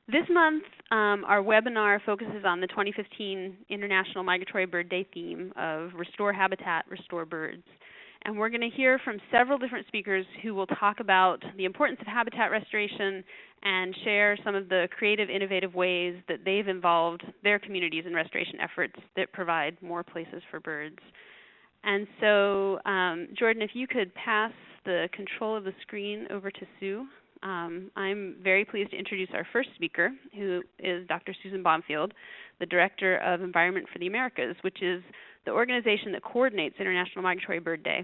This month, our webinar focuses on the 2015 International Migratory Bird Day theme of Restore Habitat, Restore Birds. And we're going to hear from several different speakers who will talk about the importance of habitat restoration and share some of the creative, innovative ways that they've involved their communities in restoration efforts that provide more places for birds. And so, Jordan, if you could pass the control of the screen over to Sue. I'm very pleased to introduce our first speaker, who is Dr. Susan Bonfield, the Director of Environment for the Americas, which is the organization that coordinates International Migratory Bird Day.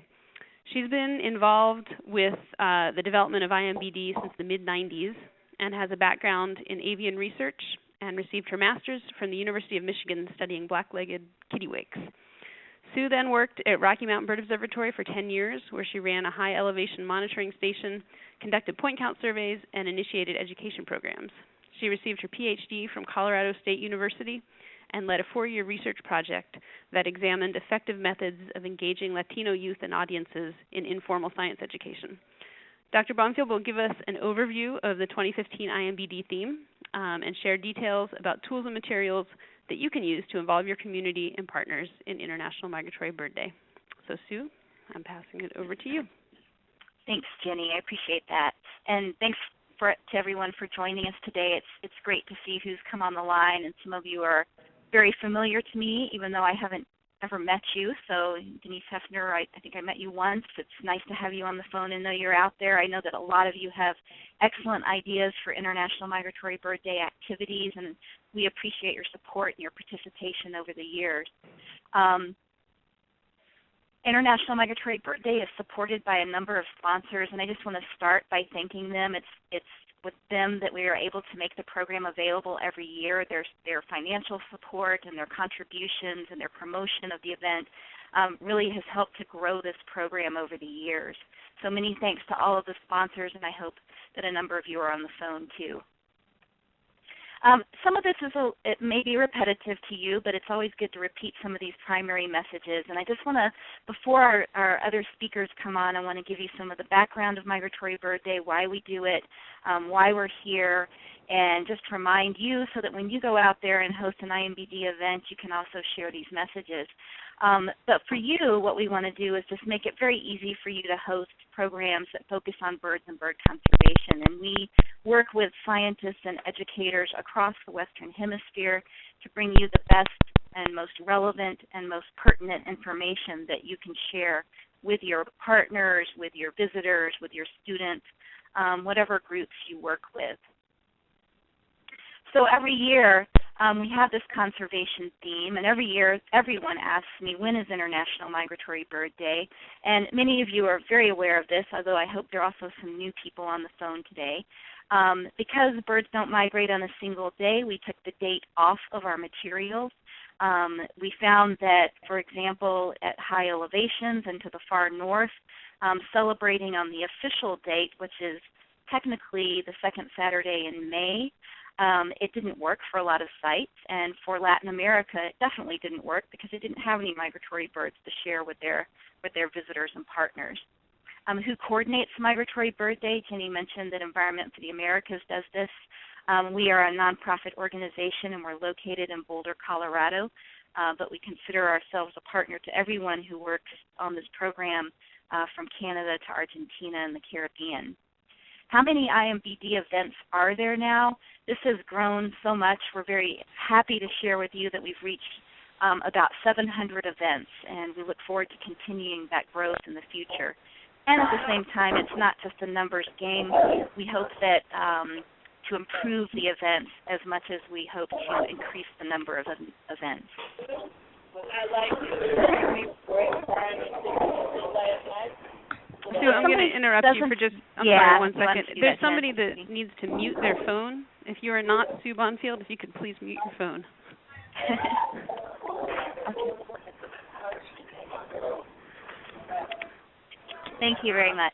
She's been involved with the development of IMBD since the mid-90s and has a background in avian research and received her master's from the University of Michigan studying black-legged kittiwakes. Sue then worked at Rocky Mountain Bird Observatory for 10 years, where she ran a high-elevation monitoring station, conducted point count surveys, and initiated education programs. She received her PhD from Colorado State University and led a 4-year research project that examined effective methods of engaging Latino youth and audiences in informal science education. Dr. Bonfield will give us an overview of the 2015 IMBD theme and share details about tools and materials that you can use to involve your community and partners in International Migratory Bird Day. So, Sue, I'm passing it over to you. Thanks, Jenny. I appreciate that. And thanks to everyone for joining us today. It's great to see who's come on the line, and some of you are very familiar to me, even though I haven't ever met you. So, Denise Hefner, I think I met you once. It's nice to have you on the phone and know you're out there. I know that a lot of you have excellent ideas for International Migratory Bird Day activities, and we appreciate your support and your participation over the years. International Migratory Bird Day is supported by a number of sponsors, and I just want to start by thanking them. It's with them that we are able to make the program available every year. Their financial support and their contributions and their promotion of the event really has helped to grow this program over the years. So many thanks to all of the sponsors, and I hope that a number of you are on the phone too. Some of this it may be repetitive to you, but it's always good to repeat some of these primary messages. And I just want to, before our other speakers come on, I want to give you some of the background of Migratory Bird Day, why we do it, why we're here, and just remind you so that when you go out there and host an IMBD event, you can also share these messages. But for you, what we want to do is just make it very easy for you to host programs that focus on birds and bird conservation. And we work with scientists and educators across the Western Hemisphere to bring you the best and most relevant and most pertinent information that you can share with your partners, with your visitors, with your students, whatever groups you work with. So every year, we have this conservation theme, and every year everyone asks me, when is International Migratory Bird Day? And many of you are very aware of this, although I hope there are also some new people on the phone today. Because birds don't migrate on a single day, we took the date off of our materials. We found that, for example, at high elevations and to the far north, celebrating on the official date, which is technically the second Saturday in May, it didn't work for a lot of sites, and for Latin America, it definitely didn't work because it didn't have any migratory birds to share with their visitors and partners. Who coordinates Migratory Bird Day? Jenny mentioned that Environment for the Americas does this. We are a nonprofit organization, and we're located in Boulder, Colorado, but we consider ourselves a partner to everyone who works on this program from Canada to Argentina and the Caribbean. How many IMBD events are there now? This has grown so much. We're very happy to share with you that we've reached about 700 events, and we look forward to continuing that growth in the future. And at the same time, it's not just a numbers game. We hope that to improve the events as much as we hope to increase the number of events. Sue, I'm going to interrupt you for just sorry, 1 second. There's somebody that needs to mute their phone. If you are not Sue Bonfield, if you could please mute your phone. Thank you very much.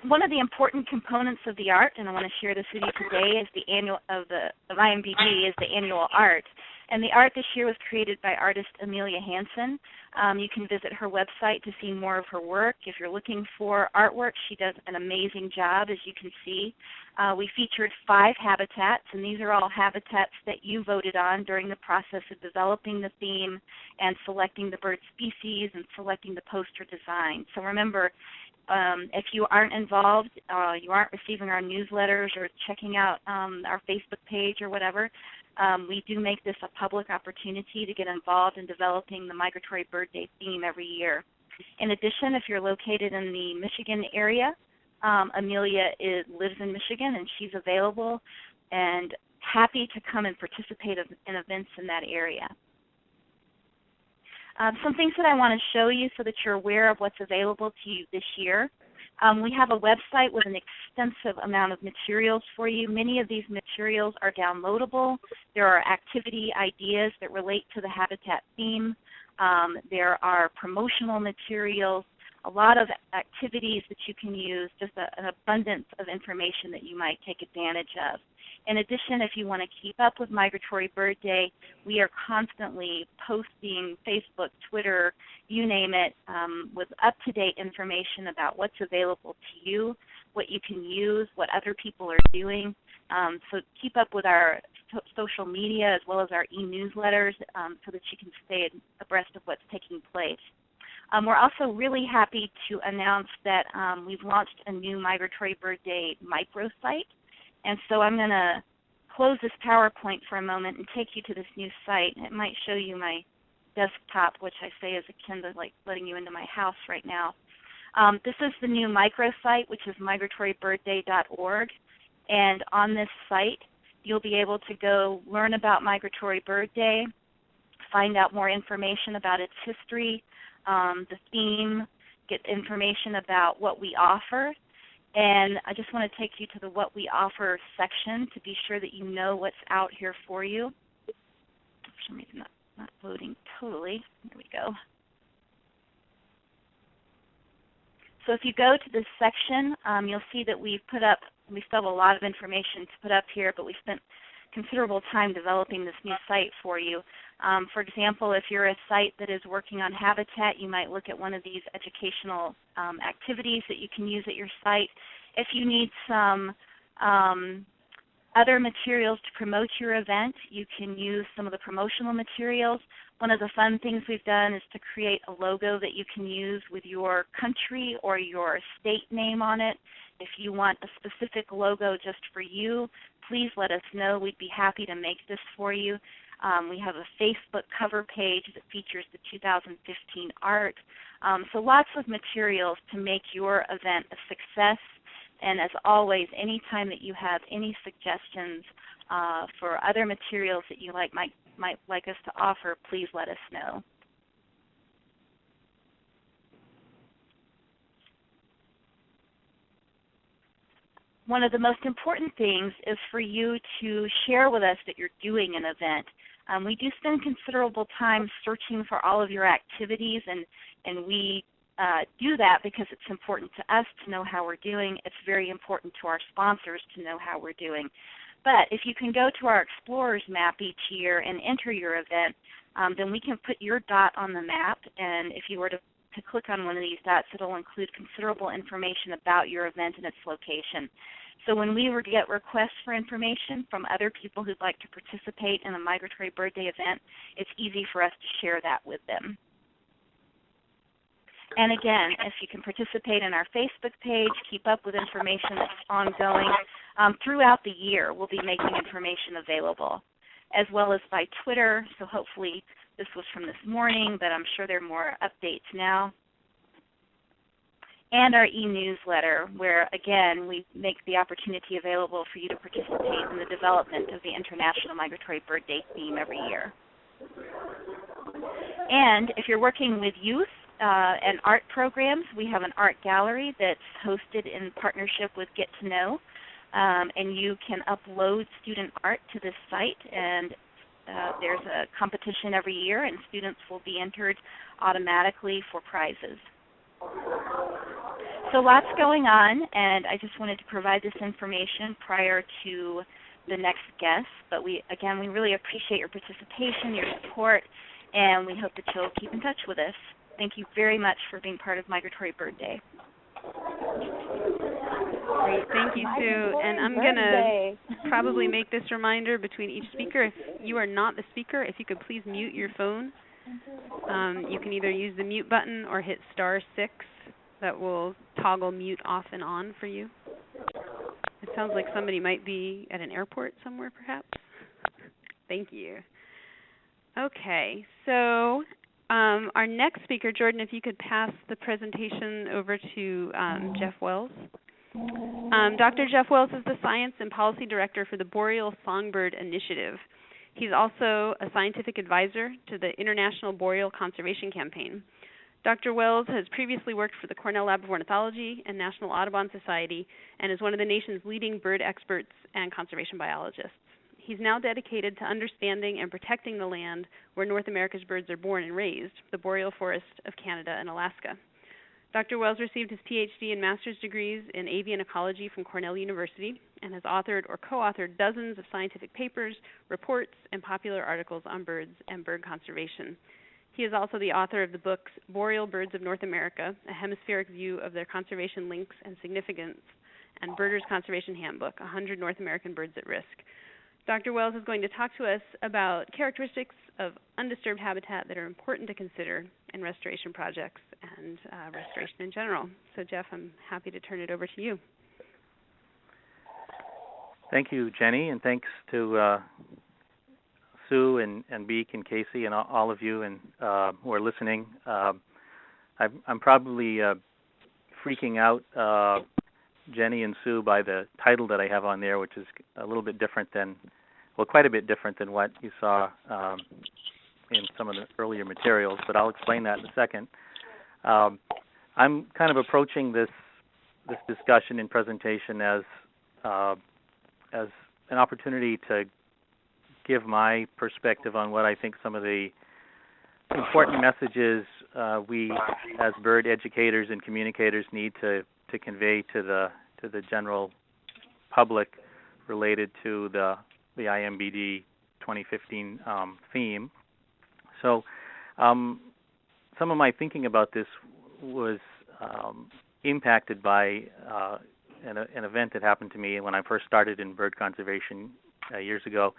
One of the important components of the art, and I want to share this with you today, is the annual of IMBD is the annual art. And the art this year was created by artist Amelia Hansen. You can visit her website to see more of her work. If you're looking for artwork, she does an amazing job, as you can see. We featured 5 habitats, and these are all habitats that you voted on during the process of developing the theme and selecting the bird species and selecting the poster design. So remember, if you aren't involved, you aren't receiving our newsletters or checking out our Facebook page or whatever, we do make this a public opportunity to get involved in developing the Migratory Bird Day theme every year. In addition, if you're located in the Michigan area, Amelia lives in Michigan, and she's available and happy to come and participate in events in that area. Some things that I want to show you so that you're aware of what's available to you this year. We have a website with an extensive amount of materials for you. Many of these materials are downloadable. There are activity ideas that relate to the habitat theme. There are promotional materials, a lot of activities that you can use, just an abundance of information that you might take advantage of. In addition, if you want to keep up with Migratory Bird Day, we are constantly posting Facebook, Twitter, you name it, with up-to-date information about what's available to you, what you can use, what other people are doing. So keep up with our social media as well as our e-newsletters so that you can stay abreast of what's taking place. We're also really happy to announce that we've launched a new Migratory Bird Day microsite. And so I'm going to close this PowerPoint for a moment and take you to this new site. It might show you my desktop, which I say is akin to like letting you into my house right now. This is the new microsite, which is migratorybirdday.org. And on this site, you'll be able to go learn about Migratory Bird Day, find out more information about its history, the theme, get information about what we offer. And I just want to take you to the What We Offer section to be sure that you know what's out here for you. For some reason, not loading totally. There we go. So if you go to this section, you'll see that we still have a lot of information to put up here, but we spent considerable time developing this new site for you. For example, if you're a site that is working on habitat, you might look at one of these educational activities that you can use at your site. If you need some other materials to promote your event, you can use some of the promotional materials. One of the fun things we've done is to create a logo that you can use with your country or your state name on it. If you want a specific logo just for you, please let us know. We'd be happy to make this for you. We have a Facebook cover page that features the 2015 art. So lots of materials to make your event a success. And as always, anytime that you have any suggestions for other materials that you might like us to offer, please let us know. One of the most important things is for you to share with us that you're doing an event. We do spend considerable time searching for all of your activities, and we do that because it's important to us to know how we're doing. It's very important to our sponsors to know how we're doing. But if you can go to our Explorers map each year and enter your event, then we can put your dot on the map, and if you were to click on one of these dots, it'll include considerable information about your event and its location. So when we get requests for information from other people who'd like to participate in a Migratory Bird Day event, it's easy for us to share that with them. And again, if you can participate in our Facebook page, keep up with information that's ongoing. Throughout the year, we'll be making information available, as well as by Twitter. So hopefully this was from this morning, but I'm sure there are more updates now. And our e-newsletter, where, again, we make the opportunity available for you to participate in the development of the International Migratory Bird Day theme every year. And if you're working with youth and art programs, we have an art gallery that's hosted in partnership with Get to Know, and you can upload student art to this site, and there's a competition every year, and students will be entered automatically for prizes. So lots going on, and I just wanted to provide this information prior to the next guest. But we really appreciate your participation, your support, and we hope that you'll keep in touch with us. Thank you very much for being part of Migratory Bird Day. Great, thank you, Sue. And I'm going to probably make this reminder between each speaker. If you are not the speaker, if you could please mute your phone. You can either use the mute button or hit *6. That will toggle mute off and on for you. It sounds like somebody might be at an airport somewhere, perhaps. Thank you. Okay, so our next speaker, Jordan, if you could pass the presentation over to Jeff Wells. Dr. Jeff Wells is the Science and Policy Director for the Boreal Songbird Initiative. He's also a scientific advisor to the International Boreal Conservation Campaign. Dr. Wells has previously worked for the Cornell Lab of Ornithology and National Audubon Society and is one of the nation's leading bird experts and conservation biologists. He's now dedicated to understanding and protecting the land where North America's birds are born and raised, the boreal forest of Canada and Alaska. Dr. Wells received his PhD and master's degrees in avian ecology from Cornell University and has authored or co-authored dozens of scientific papers, reports, and popular articles on birds and bird conservation. He is also the author of the books Boreal Birds of North America, a hemispheric view of their conservation links and significance, and Birders' Conservation Handbook, 100 North American Birds at Risk. Dr. Wells is going to talk to us about characteristics of undisturbed habitat that are important to consider in restoration projects and restoration in general. So, Jeff, I'm happy to turn it over to you. Thank you, Jenny, and thanks to Sue and Beek and Casey and all of you and who are listening. I'm probably freaking out Jenny and Sue by the title that I have on there, which is a little bit different than, well, quite a bit different than what you saw in some of the earlier materials, but I'll explain that in a second. I'm kind of approaching this discussion and presentation as an opportunity to give my perspective on what I think some of the important messages we as bird educators and communicators need to convey to the general public related to the IMBD 2015 theme. So some of my thinking about this was impacted by an event that happened to me when I first started in bird conservation years ago.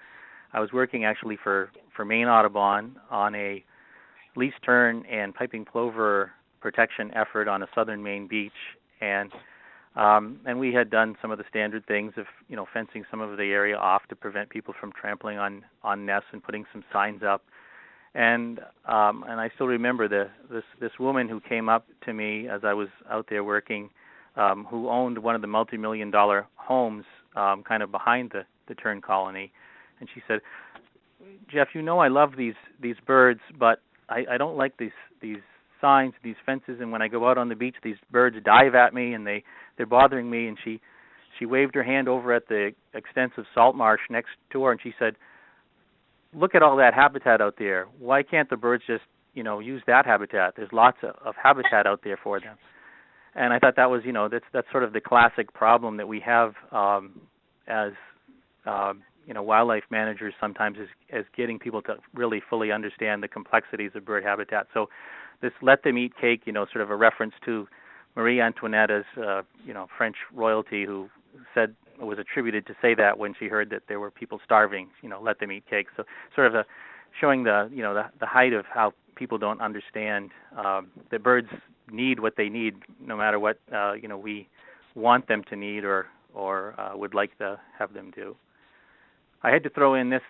I was working actually for Maine Audubon on a least tern and piping plover protection effort on a southern Maine beach, and we had done some of the standard things of fencing some of the area off to prevent people from trampling on nests and putting some signs up. And I still remember this woman who came up to me as I was out there working, who owned one of the multi-million-dollar homes kind of behind the tern colony, and she said, "Jeff, I love these birds, but I don't like these signs, these fences, and when I go out on the beach, these birds dive at me and they're bothering me." And she waved her hand over at the extensive salt marsh next door, and she said, "Look at all that habitat out there. Why can't the birds just use that habitat? There's lots of habitat out there for them." And I thought that was that's sort of the classic problem that we have as wildlife managers sometimes is getting people to really fully understand the complexities of bird habitat. So this "let them eat cake," sort of a reference to Marie Antoinette as French royalty, who was attributed to say that when she heard that there were people starving, let them eat cake. So sort of showing the height of how people don't understand that birds need what they need, no matter what we want them to need or would like to have them do. I had to throw in this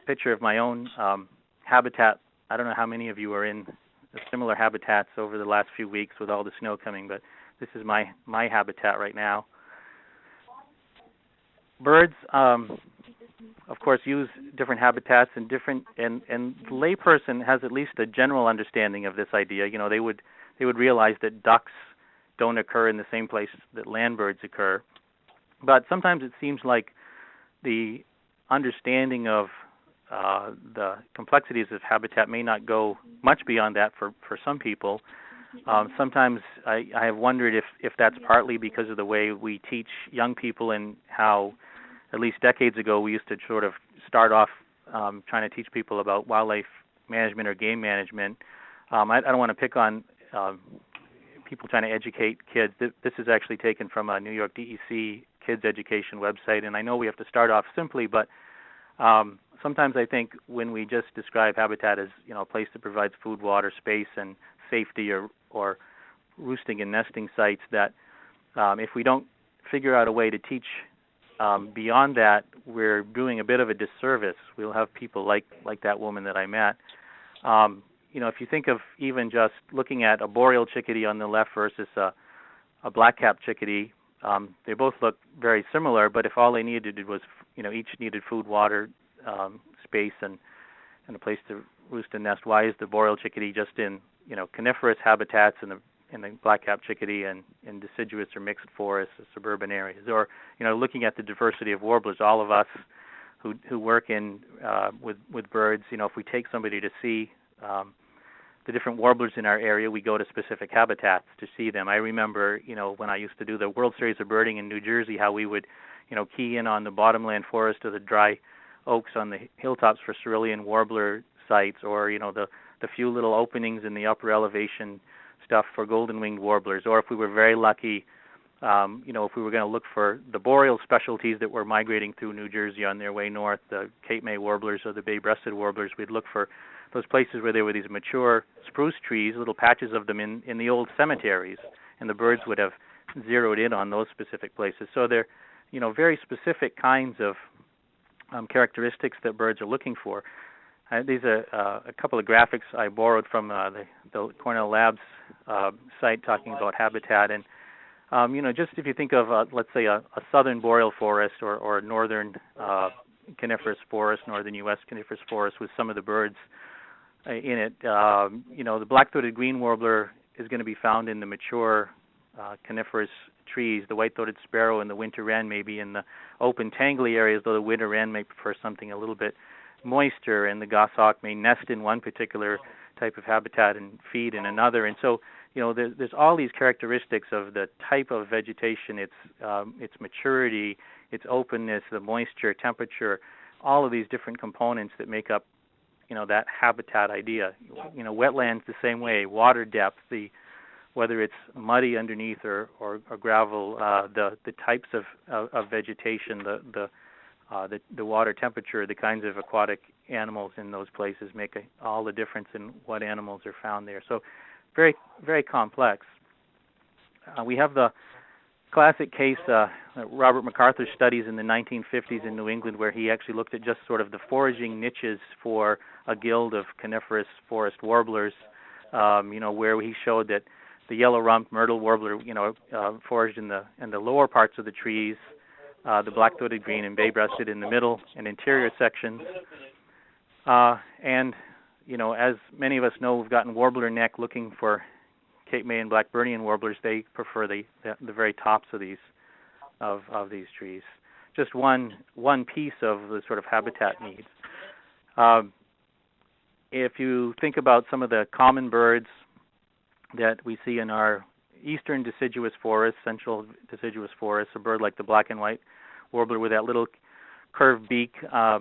picture of my own habitat. I don't know how many of you are in similar habitats over the last few weeks with all the snow coming, but this is my habitat right now. Birds, of course, use different habitats and the layperson has at least a general understanding of this idea. They would realize that ducks don't occur in the same place that land birds occur, but sometimes it seems like the understanding of the complexities of habitat may not go much beyond that for some people. Sometimes I have wondered if that's partly because of the way we teach young people and how at least decades ago, we used to sort of start off trying to teach people about wildlife management or game management. I don't want to pick on people trying to educate kids. This is actually taken from a New York DEC kids education website, and I know we have to start off simply, but sometimes I think when we just describe habitat as a place that provides food, water, space, and safety, or roosting and nesting sites, that if we don't figure out a way to teach beyond that, we're doing a bit of a disservice. We'll have people like that woman that I met. If you think of even just looking at a boreal chickadee on the left versus a black-capped chickadee, they both look very similar, but if all they needed was, each needed food, water, space, and a place to roost and nest, why is the boreal chickadee just in, coniferous habitats and the black-capped chickadee and in deciduous or mixed forests, suburban areas? Or, looking at the diversity of warblers, all of us who work in with birds, if we take somebody to see the different warblers in our area, we go to specific habitats to see them. I remember, when I used to do the World Series of Birding in New Jersey, how we would, key in on the bottomland forest or the dry oaks on the hilltops for cerulean warbler sites, or, the few little openings in the upper elevation stuff for golden-winged warblers. Or if we were very lucky, if we were going to look for the boreal specialties that were migrating through New Jersey on their way north, the Cape May warblers or the bay-breasted warblers, we'd look for those places where there were these mature spruce trees, little patches of them in the old cemeteries, and the birds would have zeroed in on those specific places. So they're, very specific kinds of characteristics that birds are looking for. These are a couple of graphics I borrowed from the Cornell Labs site talking about habitat. And, just if you think of, let's say, a southern boreal forest or a northern coniferous forest, northern U.S. coniferous forest with some of the birds in it, the black-throated green warbler is going to be found in the mature coniferous trees. The white-throated sparrow and the winter wren may be in the open, tangly areas, though the winter wren may prefer something a little bit moister, and the goshawk may nest in one particular type of habitat and feed in another. And so, there's all these characteristics of the type of vegetation, its maturity, its openness, the moisture, temperature, all of these different components that make up, that habitat idea. Wetlands the same way, water depth, whether it's muddy underneath or gravel, the types of vegetation, the water temperature, the kinds of aquatic animals in those places make all the difference in what animals are found there. So very, very complex. We have the classic case Robert MacArthur studies in the 1950s in New England, where he actually looked at just sort of the foraging niches for a guild of coniferous forest warblers, where he showed that the yellow-rumped myrtle warbler, foraged in the lower parts of the trees, the black-throated green and bay-breasted in the middle and interior sections. And, as many of us know, we've gotten warbler neck looking for Cape May and Blackburnian warblers. They prefer the very tops of these trees. Just one piece of the sort of habitat needs. If you think about some of the common birds that we see in our eastern deciduous forests, central deciduous forests, a bird like the black and white warbler with that little curved beak, a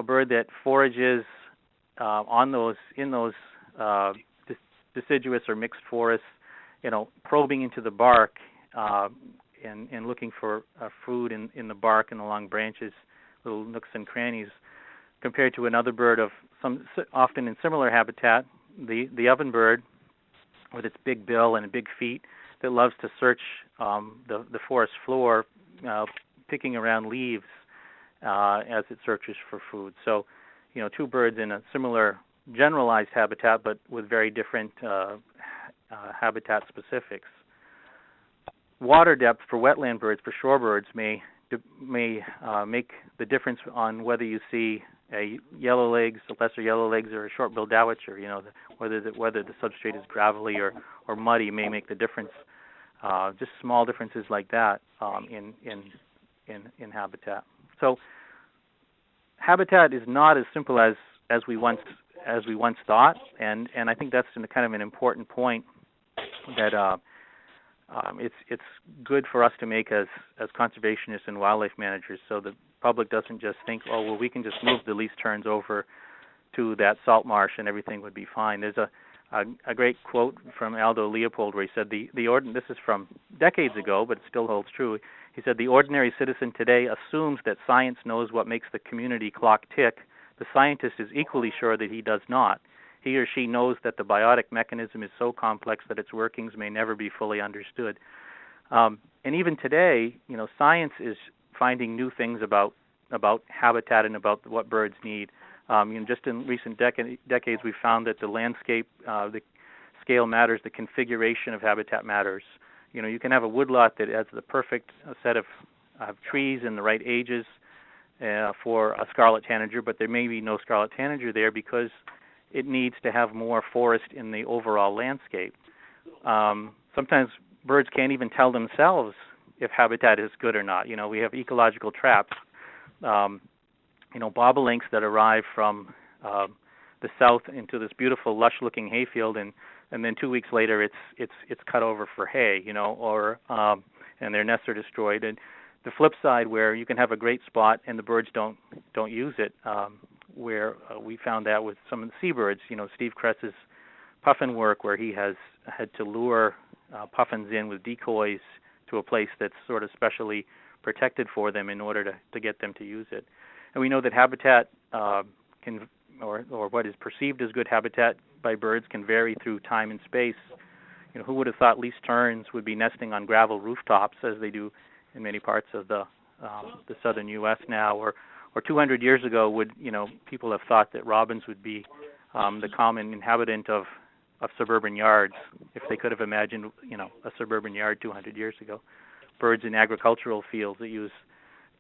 bird that forages in those deciduous or mixed forests, probing into the bark and looking for food in the bark and along branches, little nooks and crannies, compared to another bird of often in similar habitat, the ovenbird, with its big bill and big feet, that loves to search the forest floor, picking around leaves as it searches for food. So, two birds in a similar generalized habitat, but with very different habitat specifics. Water depth for wetland birds, for shorebirds, may make the difference on whether you see a yellowlegs, a lesser yellowlegs, or a short-billed dowitcher. Whether the substrate is gravelly or muddy may make the difference. Just small differences like that in habitat. So habitat is not as simple as we once thought, and I think that's kind of an important point that it's good for us to make as conservationists and wildlife managers, so the public doesn't just think, oh well, we can just move the least terns over to that salt marsh and everything would be fine. There's a great quote from Aldo Leopold where he said this is from decades ago, but it still holds true. He said the ordinary citizen today assumes that science knows what makes the community clock tick. The scientist is equally sure that he does not. He or she knows that the biotic mechanism is so complex that its workings may never be fully understood. And even today, science is finding new things about habitat and about what birds need. Just in recent decades, we've found that the landscape, the scale matters, the configuration of habitat matters. You can have a woodlot that has the perfect set of trees in the right ages for a scarlet tanager, but there may be no scarlet tanager there because it needs to have more forest in the overall landscape. Sometimes birds can't even tell themselves if habitat is good or not. We have ecological traps. Bobolinks that arrive from the south into this beautiful, lush-looking hayfield, and then 2 weeks later it's cut over for hay, and their nests are destroyed. And the flip side, where you can have a great spot and the birds don't use it, where we found that with some of the seabirds. Steve Kress's puffin work, where he has had to lure puffins in with decoys to a place that's sort of specially protected for them in order to get them to use it. And we know that habitat can, or what is perceived as good habitat by birds, can vary through time and space. Who would have thought least terns would be nesting on gravel rooftops, as they do in many parts of the southern U.S. now, or 200 years ago people have thought that robins would be the common inhabitant of suburban yards, if they could have imagined a suburban yard 200 years ago. Birds in agricultural fields that use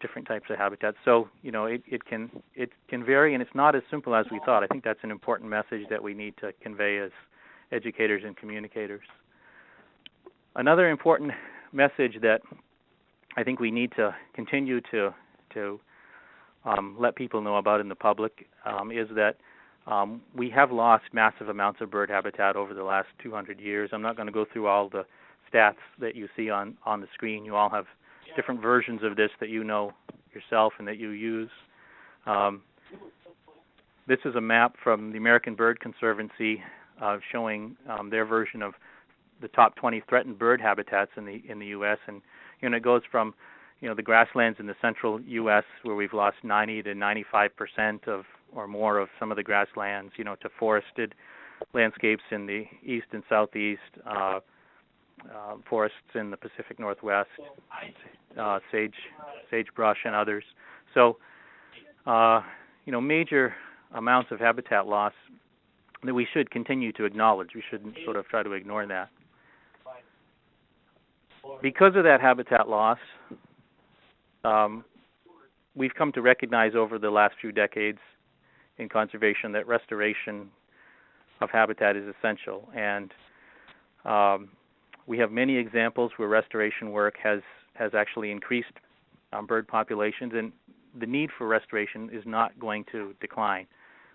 different types of habitats. So it can vary, and it's not as simple as we thought. I think that's an important message that we need to convey as educators and communicators. Another important message that I think we need to continue to let people know about in the public is that we have lost massive amounts of bird habitat over the last 200 years. I'm not going to go through all the stats that you see on the screen. You all have different versions of this that you know yourself and that you use. This is a map from the American Bird Conservancy showing their version of the top 20 threatened bird habitats in the U.S. And it goes from the grasslands in the central U.S., where we've lost 90 to 95% of or more of some of the grasslands, to forested landscapes in the east and southeast, forests in the Pacific Northwest, sagebrush and others. So, major amounts of habitat loss that we should continue to acknowledge. We shouldn't sort of try to ignore that. Because of that habitat loss, we've come to recognize over the last few decades in conservation that restoration of habitat is essential. And we have many examples where restoration work has actually increased bird populations, and the need for restoration is not going to decline.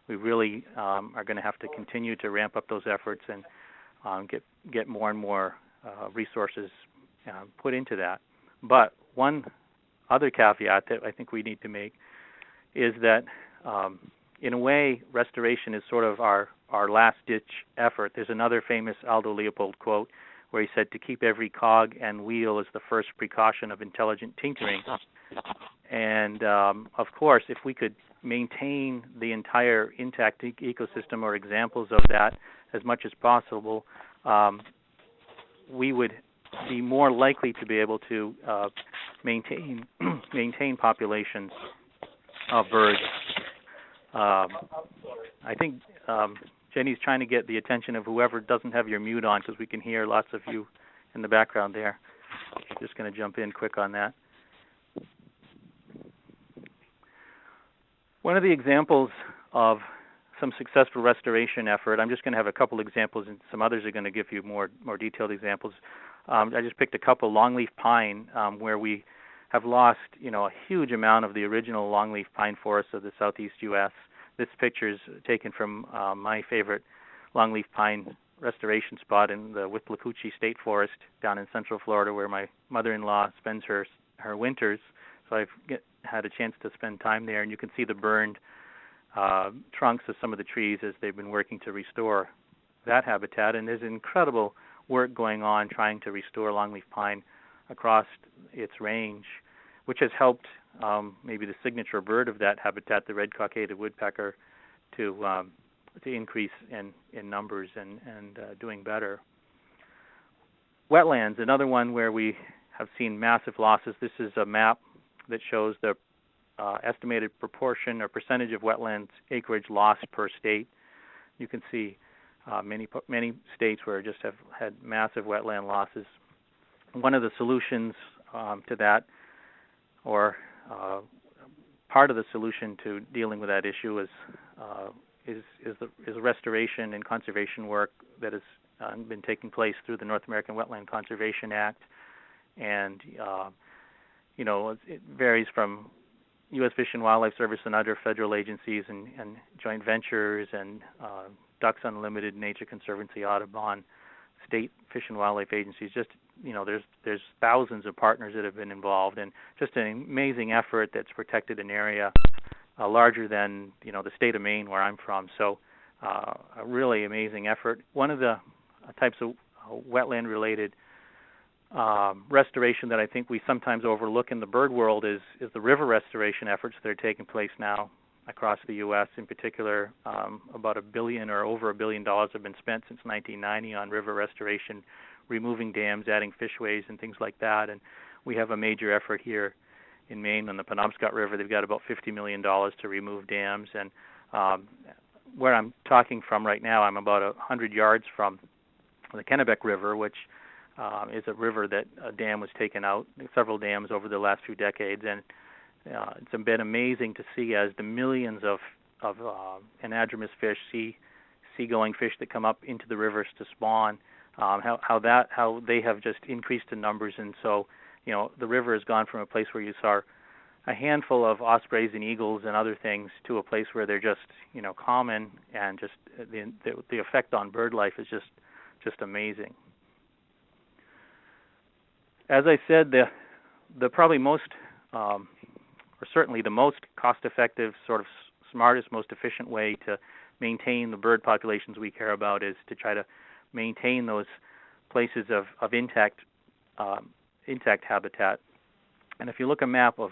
We really are going to have to continue to ramp up those efforts and get more and more resources put into that. But one other caveat that I think we need to make is that, in a way, restoration is sort of our last-ditch effort. There's another famous Aldo Leopold quote where he said, "To keep every cog and wheel is the first precaution of intelligent tinkering." And, of course, if we could maintain the entire intact ecosystem or examples of that as much as possible, we would be more likely to be able to maintain populations of birds. I think Jenny's trying to get the attention of whoever doesn't have your mute on, because we can hear lots of you in the background there. Just going to jump in quick on that. One of the examples of some successful restoration effort, I'm just going to have a couple examples, and some others are going to give you more detailed examples. I just picked a couple. Longleaf pine, where we have lost, a huge amount of the original longleaf pine forests of the southeast U.S. This picture is taken from my favorite longleaf pine restoration spot in the Withlacoochee State Forest down in Central Florida, where my mother-in-law spends her winters. So I've had a chance to spend time there, and you can see the burned trunks of some of the trees as they've been working to restore that habitat. And there's incredible work going on trying to restore longleaf pine across its range, which has helped maybe the signature bird of that habitat, the red-cockaded woodpecker, to increase in numbers and doing better. Wetlands, another one where we have seen massive losses. This is a map that shows the estimated proportion or percentage of wetlands acreage lost per state. You can see many states where just have had massive wetland losses. One of the solutions to that, or part of the solution to dealing with that issue, is restoration and conservation work that has been taking place through the North American Wetland Conservation Act, and it varies from U.S. Fish and Wildlife Service and other federal agencies and joint ventures and Ducks Unlimited, Nature Conservancy, Audubon, state fish and wildlife agencies. Just there's thousands of partners that have been involved, and just an amazing effort that's protected an area larger than the state of Maine where I'm from. So a really amazing effort. One of the types of wetland-related restoration that I think we sometimes overlook in the bird world is the river restoration efforts that are taking place now across the U.S. In particular. About $1 billion or over $1 billion have been spent since 1990 on river restoration, removing dams, adding fishways, and things like that. And we have a major effort here in Maine on the Penobscot River. They've got about $50 million to remove dams. And where I'm talking from right now, I'm about 100 yards from the Kennebec River, which is a river that a dam was taken out, several dams over the last few decades. And it's been amazing to see as the millions of anadromous fish, seagoing fish that come up into the rivers to spawn, how they have just increased in numbers. And so, the river has gone from a place where you saw a handful of ospreys and eagles and other things to a place where they're just, common, and just the effect on bird life is just amazing. As I said, the probably most, or certainly the most cost-effective, sort of smartest, most efficient way to maintain the bird populations we care about is to try to maintain those places of intact habitat. And if you look at a map of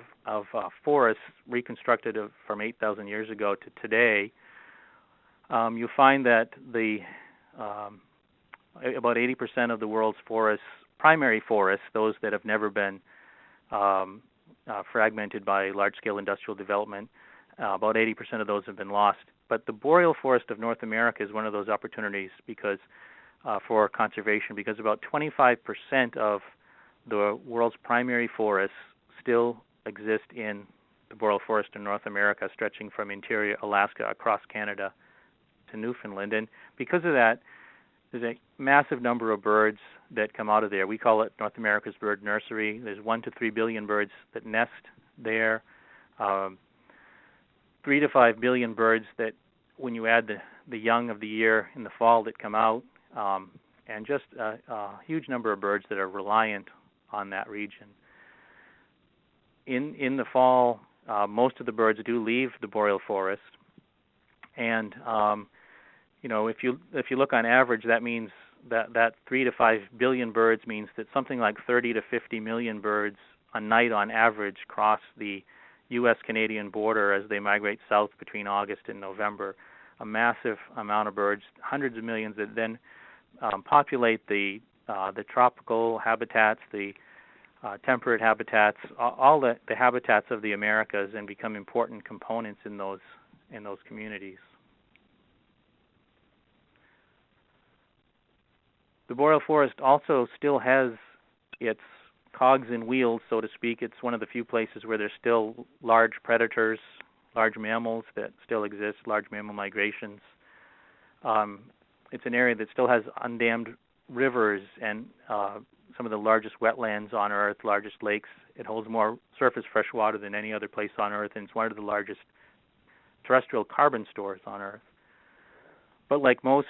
forests reconstructed from 8,000 years ago to today, you find that about 80% of the world's forests, primary forests, those that have never been fragmented by large-scale industrial development, about 80% of those have been lost. But the boreal forest of North America is one of those opportunities for conservation, because about 25% of the world's primary forests still exist in the boreal forest in North America, stretching from interior Alaska across Canada to Newfoundland. And because of that, there's a massive number of birds that come out of there. We call it North America's bird nursery. There's 1 to 3 billion birds that nest there. 3 to 5 billion birds that, when you add the young of the year in the fall, that come out, and just a huge number of birds that are reliant on that region. In the fall, most of the birds do leave the boreal forest, and if you look on average, that means that 3 to 5 billion birds means that something like 30 to 50 million birds a night on average cross the U.S.-Canadian border as they migrate south between August and November. A massive amount of birds, hundreds of millions, that then populate the tropical habitats, the temperate habitats, all the habitats of the Americas, and become important components in those communities. The boreal forest also still has its cogs in wheels, so to speak. It's one of the few places where there's still large predators, large mammals that still exist, large mammal migrations. It's an area that still has undammed rivers and some of the largest wetlands on Earth, largest lakes. It holds more surface fresh water than any other place on Earth, and it's one of the largest terrestrial carbon stores on Earth. But like most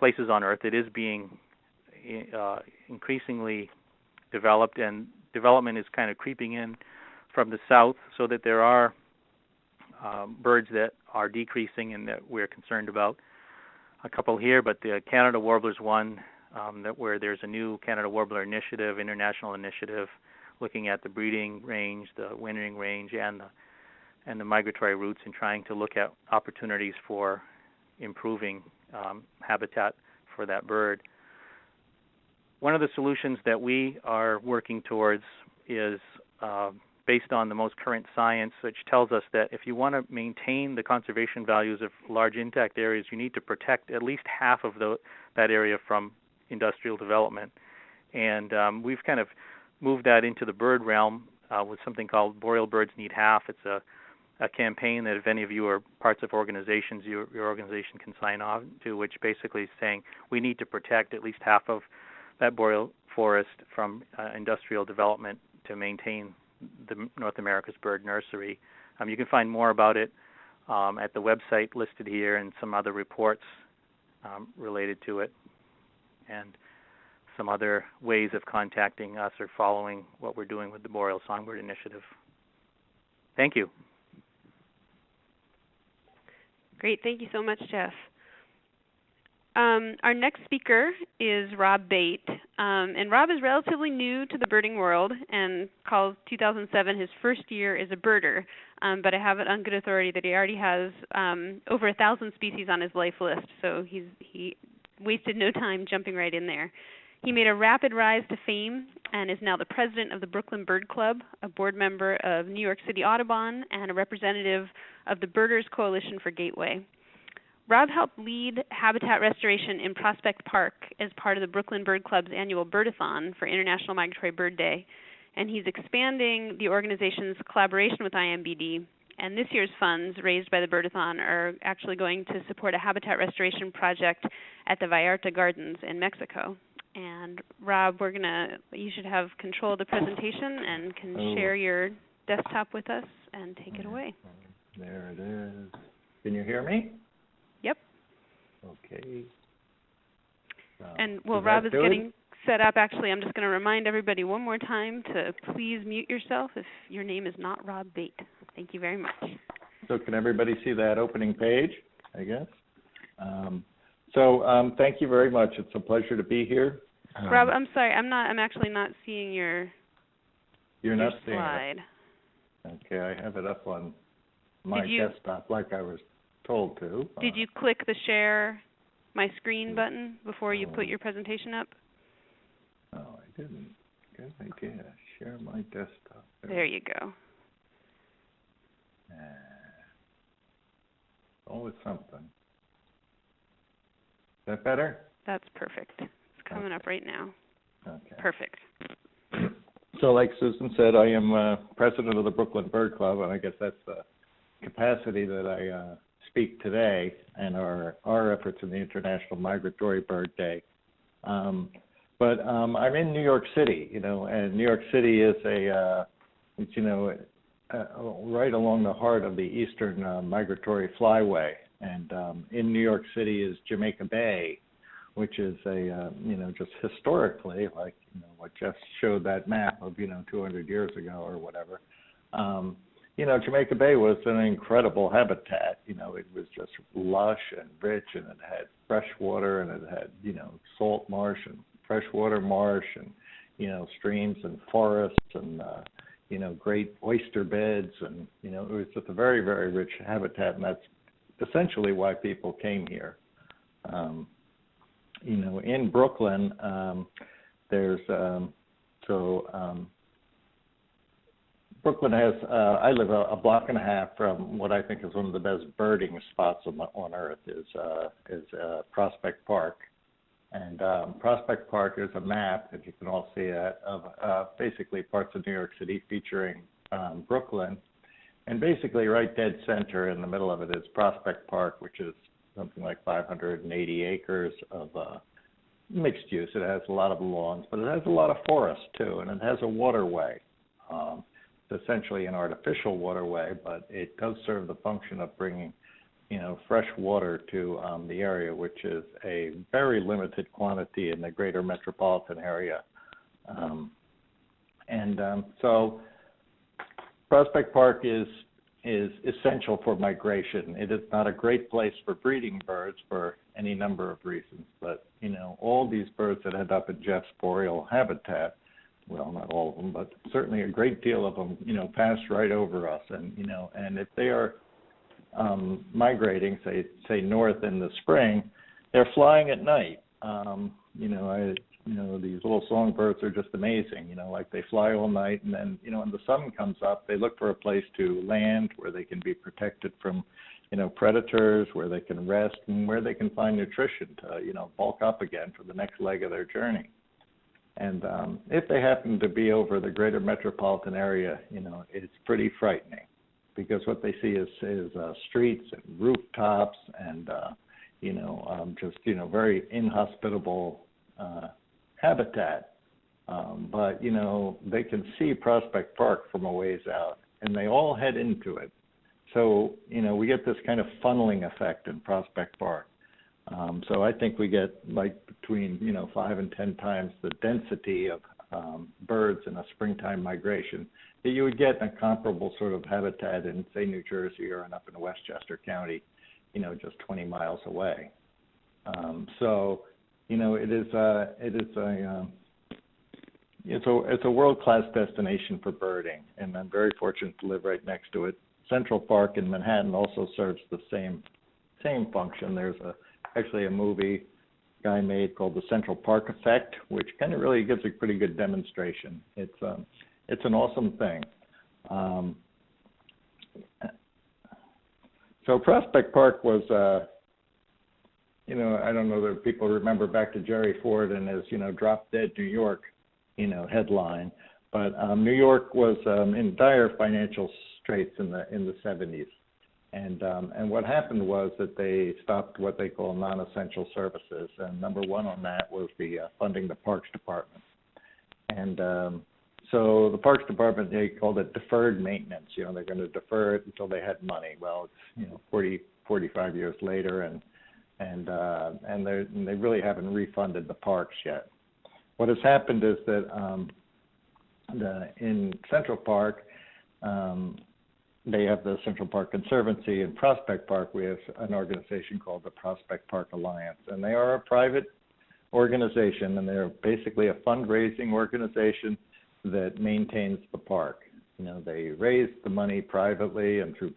places on Earth, it is being increasingly developed, and development is kind of creeping in from the south, so that there are birds that are decreasing and that we're concerned about. A couple here, but the Canada Warbler's one, where there's a new Canada Warbler initiative, international initiative, looking at the breeding range, the wintering range, and the migratory routes, and trying to look at opportunities for improving habitat for that bird. One of the solutions that we are working towards is based on the most current science, which tells us that if you want to maintain the conservation values of large intact areas, you need to protect at least half of that area from industrial development. And we've kind of moved that into the bird realm with something called Boreal Birds Need Half. It's a campaign that if any of you are parts of organizations, your organization can sign on to, which basically is saying we need to protect at least half of that boreal forest from industrial development to maintain the North America's Bird Nursery. You can find more about it at the website listed here, and some other reports related to it, and some other ways of contacting us or following what we're doing with the Boreal Songbird Initiative. Thank you. Great. Thank you so much, Jeff. Our next speaker is Rob Bate, and Rob is relatively new to the birding world and calls 2007 his first year as a birder, but I have it on good authority that he already has over 1,000 species on his life list, so he wasted no time jumping right in there. He made a rapid rise to fame and is now the president of the Brooklyn Bird Club, a board member of New York City Audubon, and a representative of the Birders Coalition for Gateway. Rob helped lead habitat restoration in Prospect Park as part of the Brooklyn Bird Club's annual Birdathon for International Migratory Bird Day, and he's expanding the organization's collaboration with IMBD, and this year's funds raised by the Birdathon are actually going to support a habitat restoration project at the Vallarta Gardens in Mexico. And Rob, you should have control of the presentation and can share your desktop with us and take it away. There it is. Can you hear me? Yep. Okay. And while Rob is getting set up, actually, I'm just going to remind everybody one more time to please mute yourself if your name is not Rob Bate. Thank you very much. So can everybody see that opening page, I guess? Thank you very much. It's a pleasure to be here. Rob, I'm sorry. I'm actually not seeing your You're not seeing slide. It. Okay, I have it up on my desktop like I was told to. Did you click the share my screen button before you put your presentation up? No, I didn't. Good idea. Share my desktop. There you go. Always something. Is that better? That's perfect. It's coming up right now. Okay. Perfect. So like Susan said, I am president of the Brooklyn Bird Club, and I guess that's the capacity that I speak today and our efforts in the International Migratory Bird Day. But I'm in New York City, and New York City is right along the heart of the Eastern Migratory Flyway. And in New York City is Jamaica Bay, which is just historically, like, what Jeff showed that map of, 200 years ago or whatever. Jamaica Bay was an incredible habitat. It was just lush and rich, and it had fresh water, and it had, salt marsh and freshwater marsh, and, streams and forests and, great oyster beds. And, it was just a very, very rich habitat, and that's essentially why people came here. In Brooklyn, Brooklyn has, I live a block and a half from what I think is one of the best birding spots on Earth is Prospect Park. And Prospect Park is a map, if you can all see that, of basically parts of New York City featuring Brooklyn. And basically right dead center in the middle of it is Prospect Park, which is something like 580 acres of mixed use. It has a lot of lawns, but it has a lot of forest too, and it has a waterway. It's essentially an artificial waterway, but it does serve the function of bringing, fresh water to the area, which is a very limited quantity in the greater metropolitan area. So Prospect Park is essential for migration. It is not a great place for breeding birds for any number of reasons, but all these birds that end up in Jeff's boreal habitat, well, not all of them, but certainly a great deal of them, pass right over us, and if they are migrating, say north in the spring, they're flying at night. These little songbirds are just amazing. Like they fly all night, and then when the sun comes up, they look for a place to land where they can be protected from predators, where they can rest, and where they can find nutrition to bulk up again for the next leg of their journey. And if they happen to be over the greater metropolitan area, it's pretty frightening, because what they see is streets and rooftops and just very inhospitable habitat. But they can see Prospect Park from a ways out, and they all head into it. So we get this kind of funneling effect in Prospect Park. So I think we get like between 5 and 10 times the density of birds in a springtime migration that you would get in a comparable sort of habitat in, say, New Jersey or up in Westchester County, just 20 miles away. So it's a world-class destination for birding, and I'm very fortunate to live right next to it. Central Park in Manhattan also serves the same function. There's actually a movie guy made called The Central Park Effect, which kind of really gives a pretty good demonstration. It's an awesome thing. So Prospect Park was, I don't know that people remember back to Jerry Ford and his, Drop Dead New York, headline, but New York was in dire financial straits in the 70s. And what happened was that they stopped what they call non-essential services, and number one on that was the funding the Parks Department. And so the Parks Department, they called it deferred maintenance. They're going to defer it until they had money. Well, it's 45 years later, and they really haven't refunded the parks yet. What has happened is that in Central Park, they have the Central Park Conservancy. In Prospect Park, we have an organization called the Prospect Park Alliance, and they are a private organization, and they're basically a fundraising organization that maintains the park. They raise the money privately and through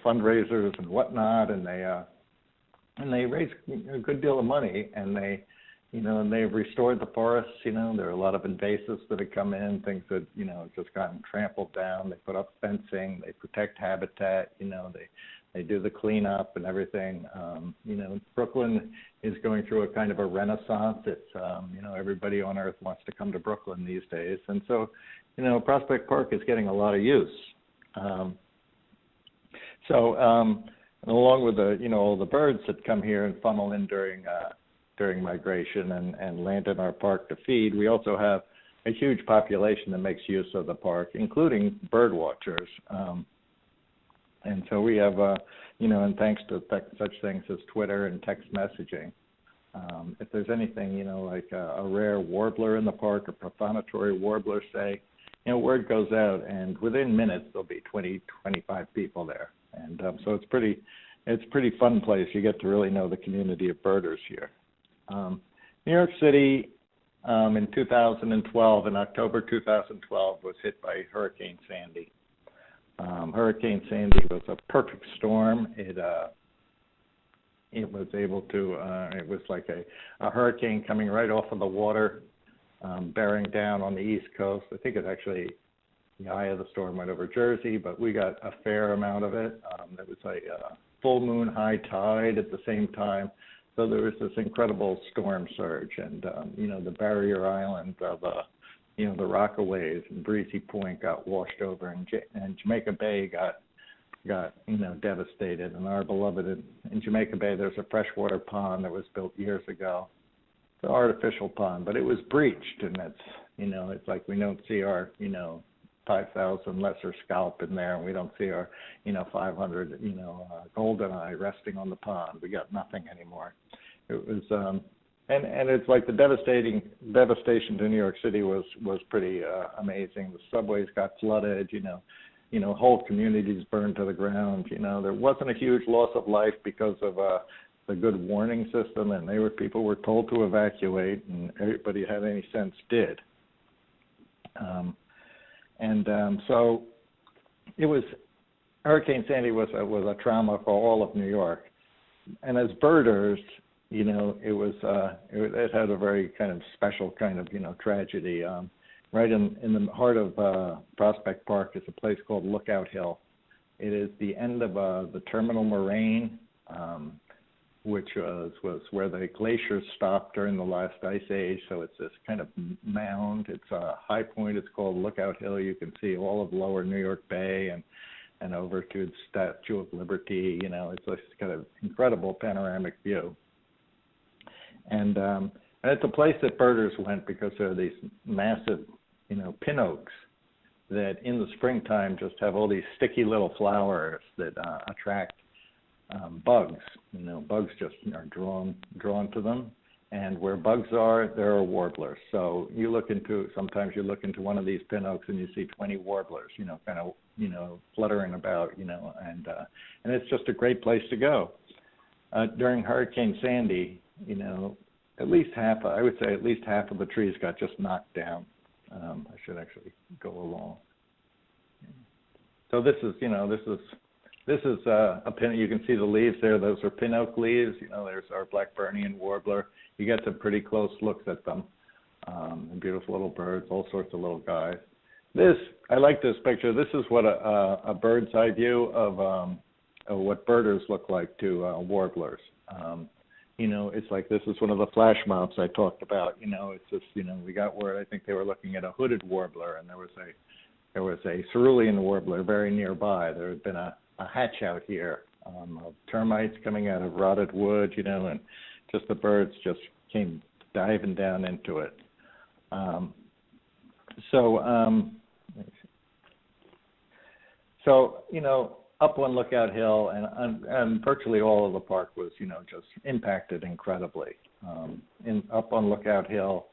fundraisers and whatnot, and they raise a good deal of money, and they've restored the forests. There are a lot of invasives that have come in, things that just gotten trampled down. They put up fencing, they protect habitat. They do the cleanup and everything. Brooklyn is going through a kind of a renaissance. It's everybody on earth wants to come to Brooklyn these days, and so Prospect Park is getting a lot of use. And along with all the birds that come here and funnel in during migration and land in our park to feed, we also have a huge population that makes use of the park, including bird watchers. And so we have, and thanks to such things as Twitter and text messaging, if there's anything, like a rare warbler in the park, a profanatory warbler, say, word goes out, and within minutes there'll be 20, 25 people there. And so it's a pretty fun place. You get to really know the community of birders here. New York City in 2012, in October 2012, was hit by Hurricane Sandy. Hurricane Sandy was a perfect storm. It was able to, it was like a hurricane coming right off of the water, bearing down on the East Coast. I think it actually, the eye of the storm went over Jersey, but we got a fair amount of it. There was a full moon, high tide at the same time. So there was this incredible storm surge, and the barrier island of the Rockaways and Breezy Point got washed over, and Jamaica Bay got devastated. And our beloved in Jamaica Bay, there's a freshwater pond that was built years ago. It's an artificial pond, but it was breached, and it's like we don't see our 5,000 lesser scalp in there, and we don't see our 500 goldeneye resting on the pond. We got nothing anymore. It was and it's like the devastation to New York City was pretty amazing. The subways got flooded, whole communities burned to the ground. There wasn't a huge loss of life because of the good warning system, and people were told to evacuate, and everybody who had any sense did. So it was, Hurricane Sandy was a trauma for all of New York, and as birders, it had a very kind of special kind of tragedy. Right in the heart of Prospect Park is a place called Lookout Hill. It is the end of the terminal moraine, which was where the glaciers stopped during the last ice age. So it's this kind of mound. It's a high point. It's called Lookout Hill. You can see all of lower New York Bay and over to the Statue of Liberty. It's this kind of incredible panoramic view. And it's a place that birders went because there are these massive, pin oaks that in the springtime just have all these sticky little flowers that attract bugs. Bugs just are drawn to them. And where bugs are, there are warblers. So sometimes you look into one of these pin oaks and you see 20 warblers, fluttering about, and it's just a great place to go. During Hurricane Sandy, at least half of the trees got just knocked down. I should actually go along. So this is a pin. You can see the leaves there. Those are pin oak leaves. There's our Blackburnian warbler. You get some pretty close looks at them. Beautiful little birds, all sorts of little guys. I like this picture. This is what a bird's eye view of what birders look like to warblers. It's like this is one of the flash mobs I talked about. It's just, we got word, I think they were looking at a hooded warbler, and there was a cerulean warbler very nearby. There had been a hatch out here of termites coming out of rotted wood, and just the birds just came diving down into it. Up on Lookout Hill and virtually all of the park was, just impacted incredibly. Up on Lookout Hill,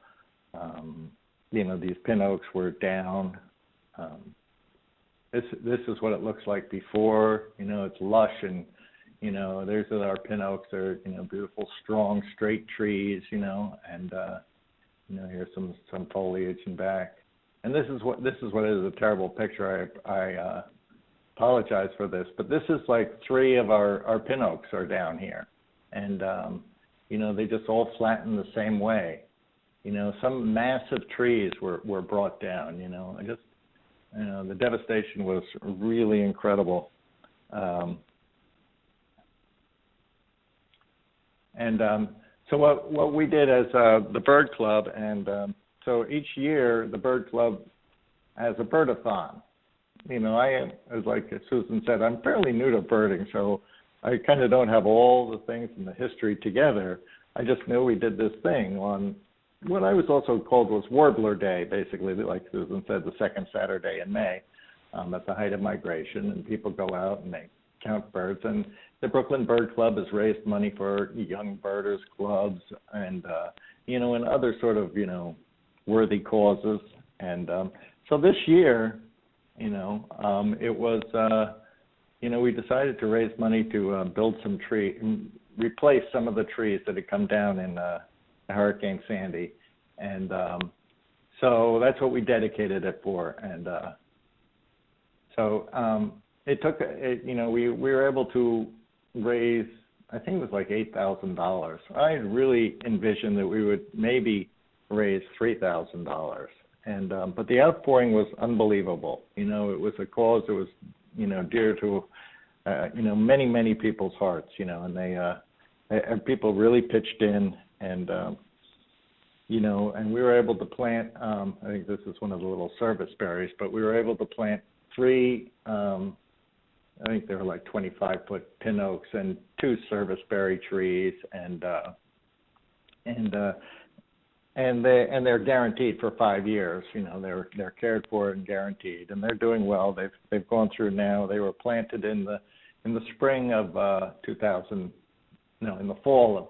these pin oaks were down. This is what it looks like before. It's lush and, there's our pin oaks. They're, beautiful, strong, straight trees, and, here's some foliage in back. And this is what is a terrible picture. I apologize for this, but this is like 3 of our pin oaks are down here, and they just all flatten the same way. Some massive trees were brought down. The devastation was really incredible. So what we did as the Bird Club, and so each year the Bird Club has a birdathon. As like Susan said, I'm fairly new to birding, so I kind of don't have all the things in the history together. I just knew we did this thing on what I was also called was Warbler Day, basically, like Susan said, the second Saturday in May, at the height of migration, and people go out and they count birds. And the Brooklyn Bird Club has raised money for young birders clubs and, and other sort of, worthy causes. And so this year, it was, we decided to raise money to build some replace some of the trees that had come down in Hurricane Sandy. And so that's what we dedicated it for. And it took, we were able to raise, I think it was like $8,000. I really envisioned that we would maybe raise $3,000. And but the outpouring was unbelievable. It was a cause that was, dear to, many, many people's hearts, and and people really pitched in, and, and we were able to plant, I think this is one of the little service berries, but we were able to plant 3, I think they were like 25-foot pin oaks and 2 service berry trees, and and they're guaranteed for 5 years. You know, they're cared for and guaranteed, and they're doing well. They've gone through now. They were planted in the spring of in the fall of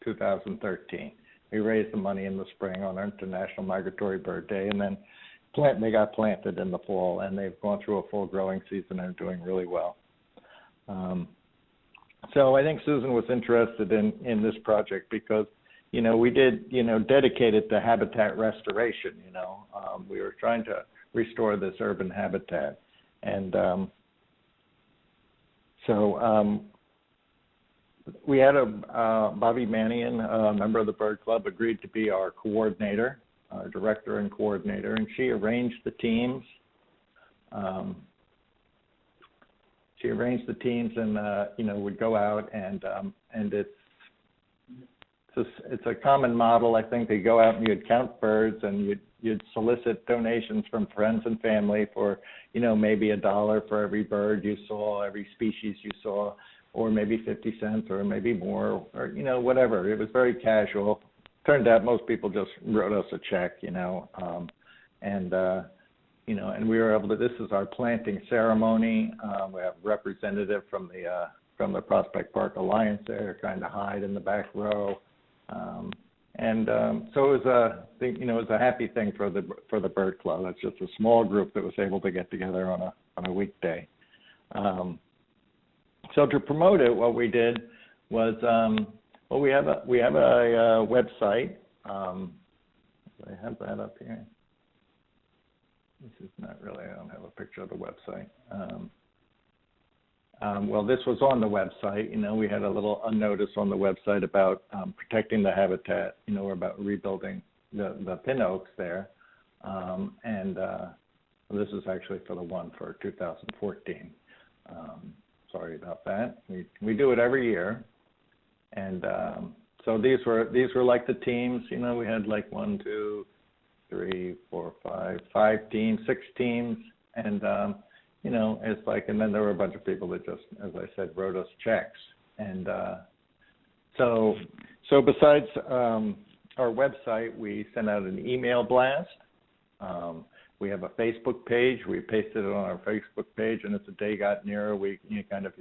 2013. We raised the money in the spring on International Migratory Bird Day, and then they got planted in the fall, and they've gone through a full growing season and are doing really well. So I think Susan was interested in this project because, you know, we did, you know, dedicate it to habitat restoration. You know, we were trying to restore this urban habitat, and we had Bobby Mannion, a member of the Bird Club, agreed to be our coordinator, our director and coordinator, and she arranged the teams. And you know, would go out and it's a common model. I think they go out and you'd count birds and you'd solicit donations from friends and family for, you know, maybe $1 for every bird you saw, every species you saw, or maybe 50 cents or maybe more, or, you know, whatever. It was very casual. Turned out most people just wrote us a check, you know, you know, and we were able to. This is our planting ceremony. We have a representative from the Prospect Park Alliance there, trying to hide in the back row, so it was it was a happy thing for the Bird Club. It's just a small group that was able to get together on a weekday. So to promote it, what we did was we have a website. I have that up here. This is not really, I don't have a picture of the website. Well, this was on the website. You know, we had a notice on the website about protecting the habitat, you know, about rebuilding the pin oaks there. This is actually for the one for 2014. Sorry about that. We do it every year. And so these were like the teams. You know, we had like 1, 2, 3, 4, 5 teams, 6 teams, and you know, it's like, and then there were a bunch of people that just, as I said, wrote us checks, and so besides our website, we sent out an email blast. We have a Facebook page. We pasted it on our Facebook page, and as the day got nearer, we kind of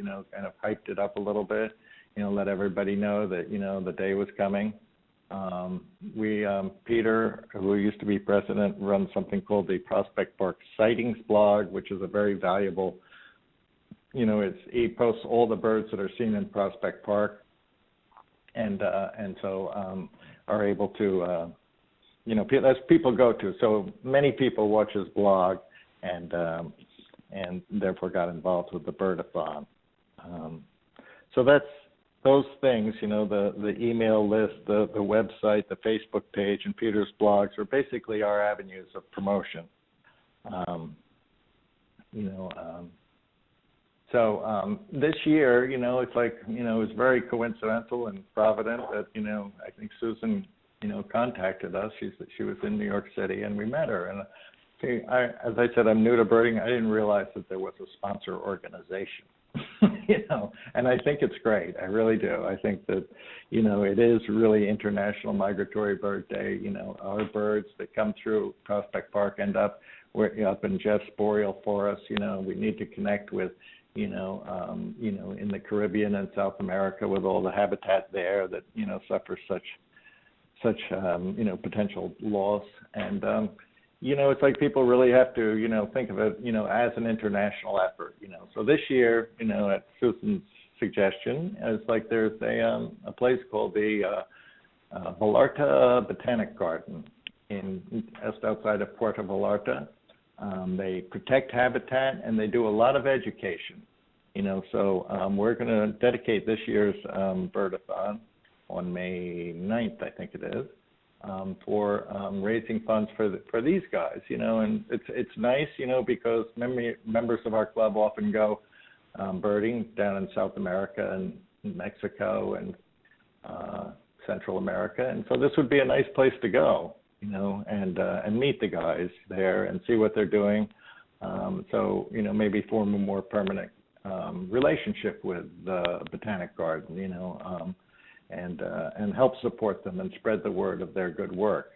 hyped it up a little bit. You know, let everybody know that, you know, the day was coming. Peter, who used to be president, runs something called the Prospect Park Sightings blog, which is a very valuable, you know, he posts all the birds that are seen in Prospect Park, and so are able to, you know, as people go to. So many people watch his blog, and therefore got involved with the Birdathon. So that's those things, you know, the email list, the website, the Facebook page, and Peter's blogs are basically our avenues of promotion. So this year, you know, it's like, you know, it's very coincidental and provident that, you know, I think Susan, you know, contacted us. She was in New York City, and we met her. And as I said, I'm new to birding. I didn't realize that there was a sponsor organization. You know, and I think it's great. I really do. I think that, you know, it is really International Migratory Bird Day. You know, our birds that come through Prospect Park end up in Jeff's boreal forest. You know, we need to connect with, you know, in the Caribbean and South America with all the habitat there that, you know, suffers such you know, potential loss. And you know, it's like people really have to, you know, think of it, you know, as an international effort, you know. So this year, you know, at Susan's suggestion, it's like there's a place called the Vallarta Botanic Garden just outside of Puerto Vallarta. They protect habitat, and they do a lot of education, you know. So we're going to dedicate this year's Birdathon on May 9th, I think it is, for raising funds for these guys, you know. And it's nice, you know, because members of our club often go birding down in South America and Mexico and Central America, and so this would be a nice place to go, you know, and meet the guys there and see what they're doing. So, you know, maybe form a more permanent relationship with the Botanic Garden, you know, and help support them and spread the word of their good work.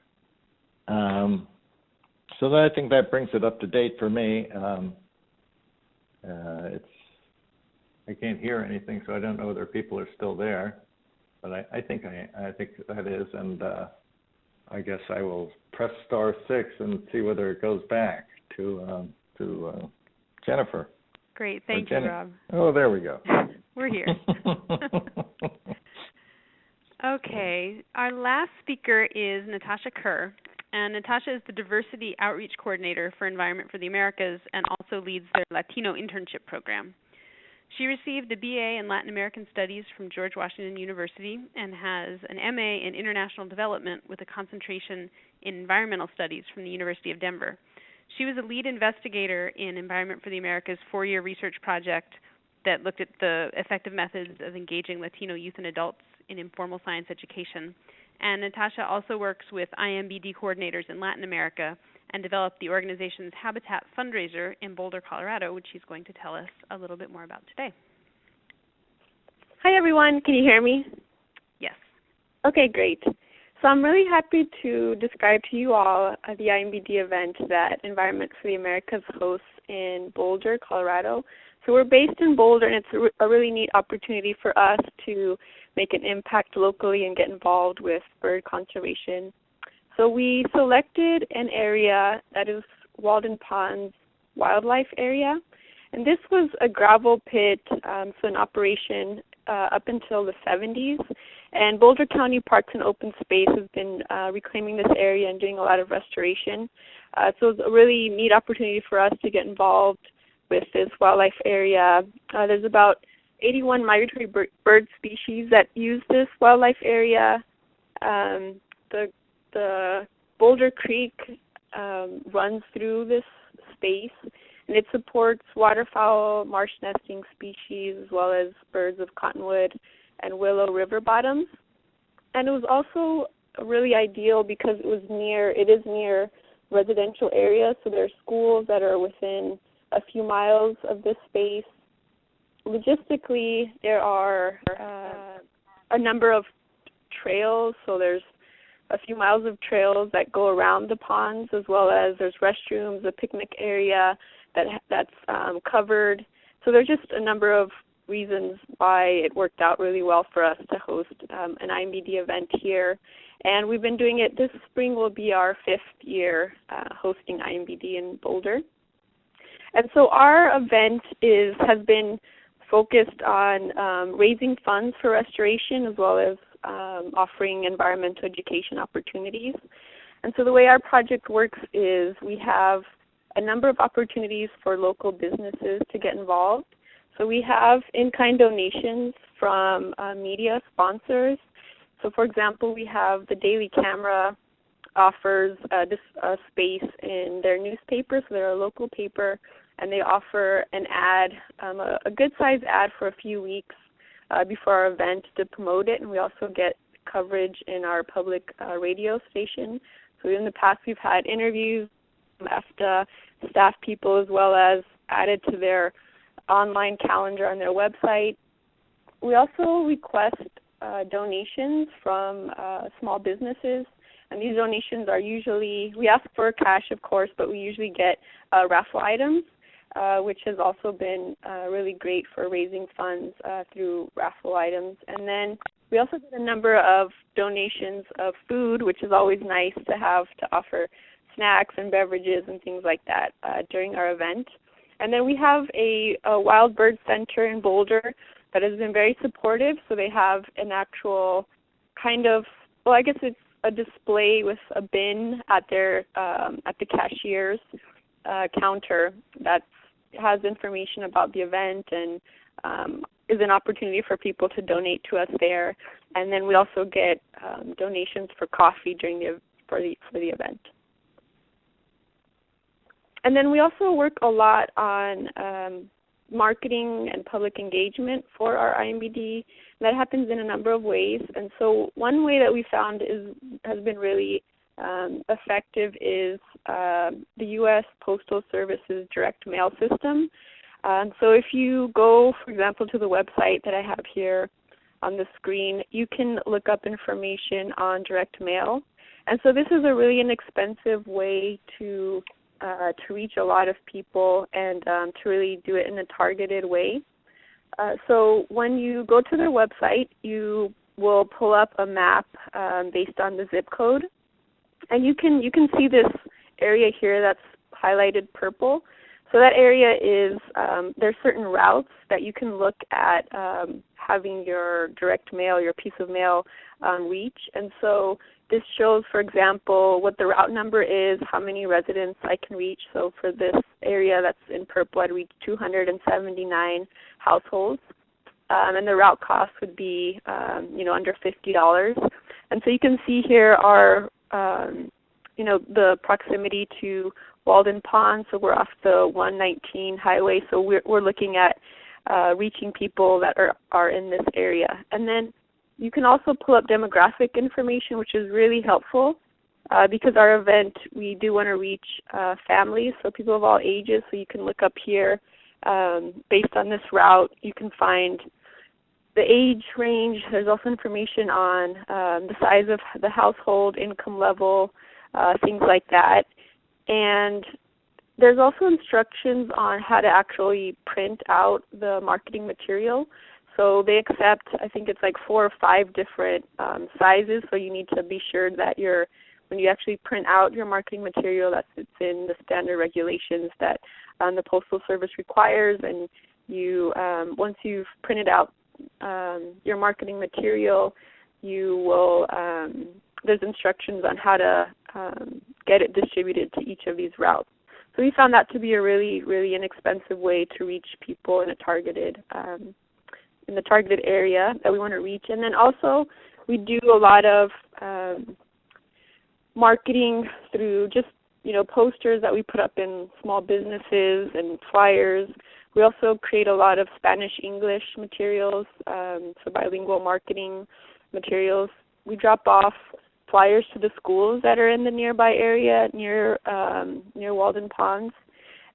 So I think that brings it up to date for me. I can't hear anything, so I don't know whether people are still there. But I think that is, and I guess I will press *6 and see whether it goes back to Jennifer. Great, thank you, Rob. Oh, there we go. We're here. Okay, our last speaker is Natasha Kerr. And Natasha is the Diversity Outreach Coordinator for Environment for the Americas and also leads their Latino internship program. She received a BA in Latin American Studies from George Washington University and has an MA in International Development with a concentration in Environmental Studies from the University of Denver. She was a lead investigator in Environment for the Americas 4-year research project that looked at the effective methods of engaging Latino youth and adults in informal science education. And Natasha also works with IMBD coordinators in Latin America and developed the organization's Habitat fundraiser in Boulder, Colorado, which she's going to tell us a little bit more about today. Hi, everyone. Can you hear me? Yes. Okay, great. So I'm really happy to describe to you all the IMBD event that Environment for the Americas hosts in Boulder, Colorado. So we're based in Boulder, and it's a really neat opportunity for us to make an impact locally and get involved with bird conservation. So we selected an area that is Walden Ponds Wildlife Area, and this was a gravel pit, so an operation up until the 70s. And Boulder County Parks and Open Space has been reclaiming this area and doing a lot of restoration. So it's a really neat opportunity for us to get involved with this wildlife area. There's about 81 migratory bird species that use this wildlife area. The Boulder Creek runs through this space, and it supports waterfowl, marsh nesting species, as well as birds of cottonwood and willow river bottoms. And it was also really ideal because it is near residential areas, so there are schools that are within a few miles of this space. Logistically, there are a number of trails, so there's a few miles of trails that go around the ponds, as well as there's restrooms, a picnic area that's covered. So there's just a number of reasons why it worked out really well for us to host an IMBD event here. And we've been doing it. This spring will be our 5th year hosting IMBD in Boulder. And so our event has been focused on raising funds for restoration, as well as offering environmental education opportunities. And so the way our project works is we have a number of opportunities for local businesses to get involved. So we have in-kind donations from media sponsors. So for example, we have the Daily Camera offers this space in their newspaper, so they're a local paper, and they offer an ad, a good-sized ad for a few weeks before our event to promote it, and we also get coverage in our public radio station. So in the past, we've had interviews with staff people, as well as added to their online calendar on their website. We also request donations from small businesses, and these donations are usually, we ask for cash, of course, but we usually get raffle items, which has also been really great for raising funds through raffle items. And then we also get a number of donations of food, which is always nice to have to offer snacks and beverages and things like that during our event. And then we have a wild bird center in Boulder that has been very supportive. So they have an actual kind of, well, I guess it's a display with a bin at their at the cashier's counter that has information about the event and is an opportunity for people to donate to us there. And then we also get donations for coffee during for the event. And then we also work a lot on marketing and public engagement for our IMBD. That happens in a number of ways. And so one way that we found has been really effective is the U.S. Postal Service's direct mail system. So if you go, for example, to the website that I have here on the screen, you can look up information on direct mail. And so this is a really inexpensive way to reach a lot of people and to really do it in a targeted way. So when you go to their website, you will pull up a map based on the zip code, and you can see this area here that's highlighted purple. So that area is there's certain routes that you can look at having your direct mail, your piece of mail reach, and so this shows, for example, what the route number is, how many residents I can reach. So for this area that's in purple, I'd reach 279 households. And the route cost would be, under $50. And so you can see here our, the proximity to Walden Pond. So we're off the 119 highway. So we're looking at reaching people that are in this area. And then you can also pull up demographic information, which is really helpful because our event, we do want to reach families, so people of all ages. So you can look up here based on this route. You can find the age range. There's also information on the size of the household, income level, things like that. And there's also instructions on how to actually print out the marketing material. So they accept, I think it's like 4 or 5 different sizes, so you need to be sure that when you actually print out your marketing material, that it's in the standard regulations that the Postal Service requires, and you once you've printed out your marketing material, you will there's instructions on how to get it distributed to each of these routes. So we found that to be a really, really inexpensive way to reach people in a targeted in the targeted area that we want to reach. And then also we do a lot of marketing through just, posters that we put up in small businesses and flyers. We also create a lot of Spanish-English materials, so bilingual marketing materials. We drop off flyers to the schools that are in the nearby area near Walden Ponds.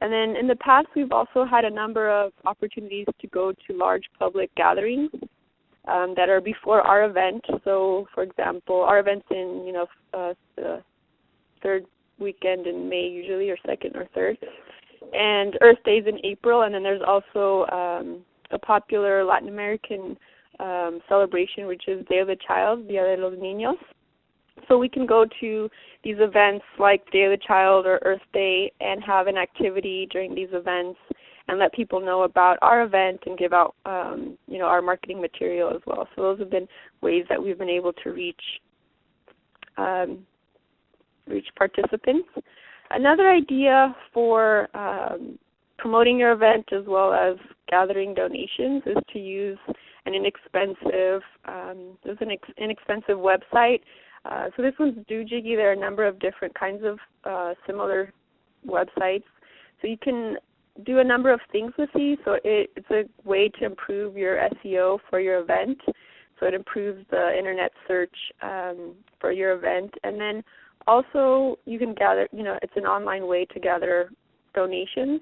And then in the past, we've also had a number of opportunities to go to large public gatherings that are before our event. So, for example, our event's in, the third weekend in May usually, or second or third. And Earth Day's in April, and then there's also a popular Latin American celebration, which is Day of the Child, Dia de los Niños. So we can go to these events like Day of the Child or Earth Day and have an activity during these events and let people know about our event and give out, our marketing material as well. So those have been ways that we've been able to reach participants. Another idea for promoting your event as well as gathering donations is to use an inexpensive website. So this one's Doojiggy. There are a number of different kinds of similar websites. So you can do a number of things with these. So it's a way to improve your SEO for your event. So it improves the internet search for your event. And then also you can gather, it's an online way to gather donations.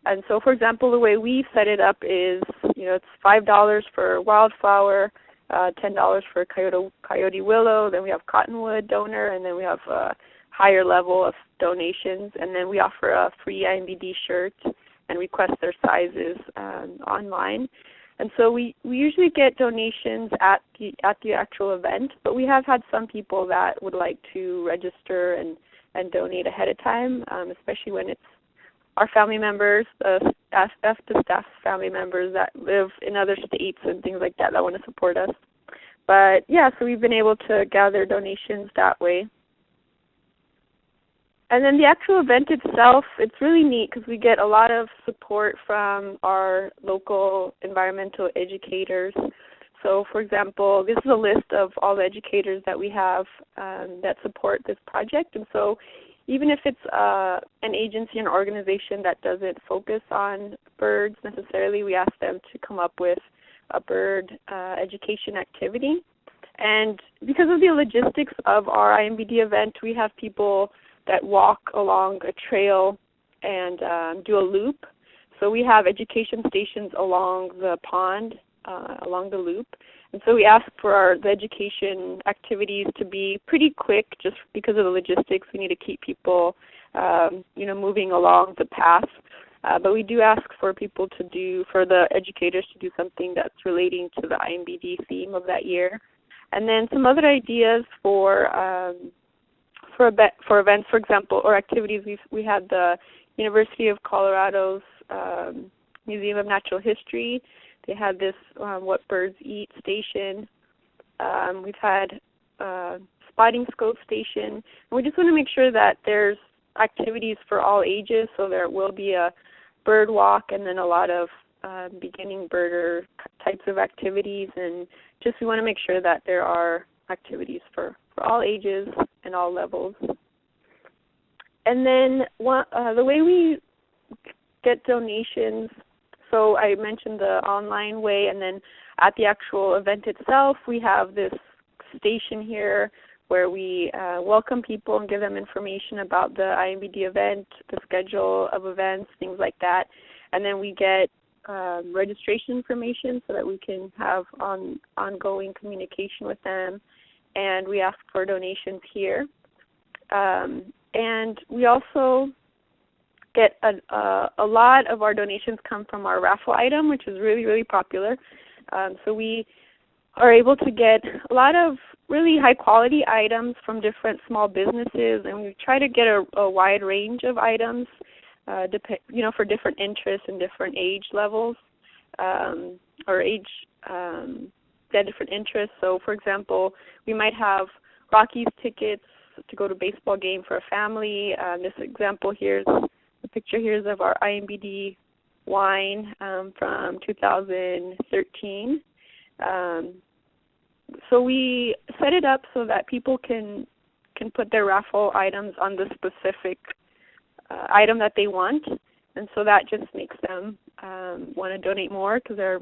And so, for example, the way we set it up is, it's $5 for wildflower, $10 for coyote willow, then we have cottonwood donor, and then we have a higher level of donations, and then we offer a free IMBD shirt and request their sizes online. And so we usually get donations at the actual event, but we have had some people that would like to register and donate ahead of time, especially when it's our family members, the staff family members that live in other states and things like that want to support us. But yeah, so we've been able to gather donations that way. And then the actual event itself, it's really neat because we get a lot of support from our local environmental educators. So, for example, this is a list of all the educators that we have that support this project. And so even if it's an agency, an organization that doesn't focus on birds necessarily, we ask them to come up with a bird education activity. And because of the logistics of our IMBD event, we have people that walk along a trail and do a loop. So we have education stations along the pond, along the loop, And so we ask for the education activities to be pretty quick just because of the logistics. We need to keep people, moving along the path. But we do ask for the educators to do something that's relating to the IMBD theme of that year. And then some other ideas for events, for example, or activities. We had the University of Colorado's Museum of Natural History. They had this What Birds Eat station. We've had spotting scope station. And we just want to make sure that there's activities for all ages, so there will be a bird walk and then a lot of beginning birder types of activities, and just we want to make sure that there are activities for all ages and all levels. And then the way we get donations, so I mentioned the online way, and then at the actual event itself, we have this station here where we welcome people and give them information about the IMBD event, the schedule of events, things like that. And then we get registration information so that we can have ongoing communication with them. And we ask for donations here. And we also get a lot of our donations come from our raffle item, which is really, really popular. So we are able to get a lot of really high-quality items from different small businesses, and we try to get a wide range of items, for different interests and different age levels, different interests. So, for example, we might have Rockies tickets to go to a baseball game for a family. This example here, the picture here is of our IMBD wine from 2013. So we set it up so that people can put their raffle items on the specific item that they want, and so that just makes them want to donate more because they're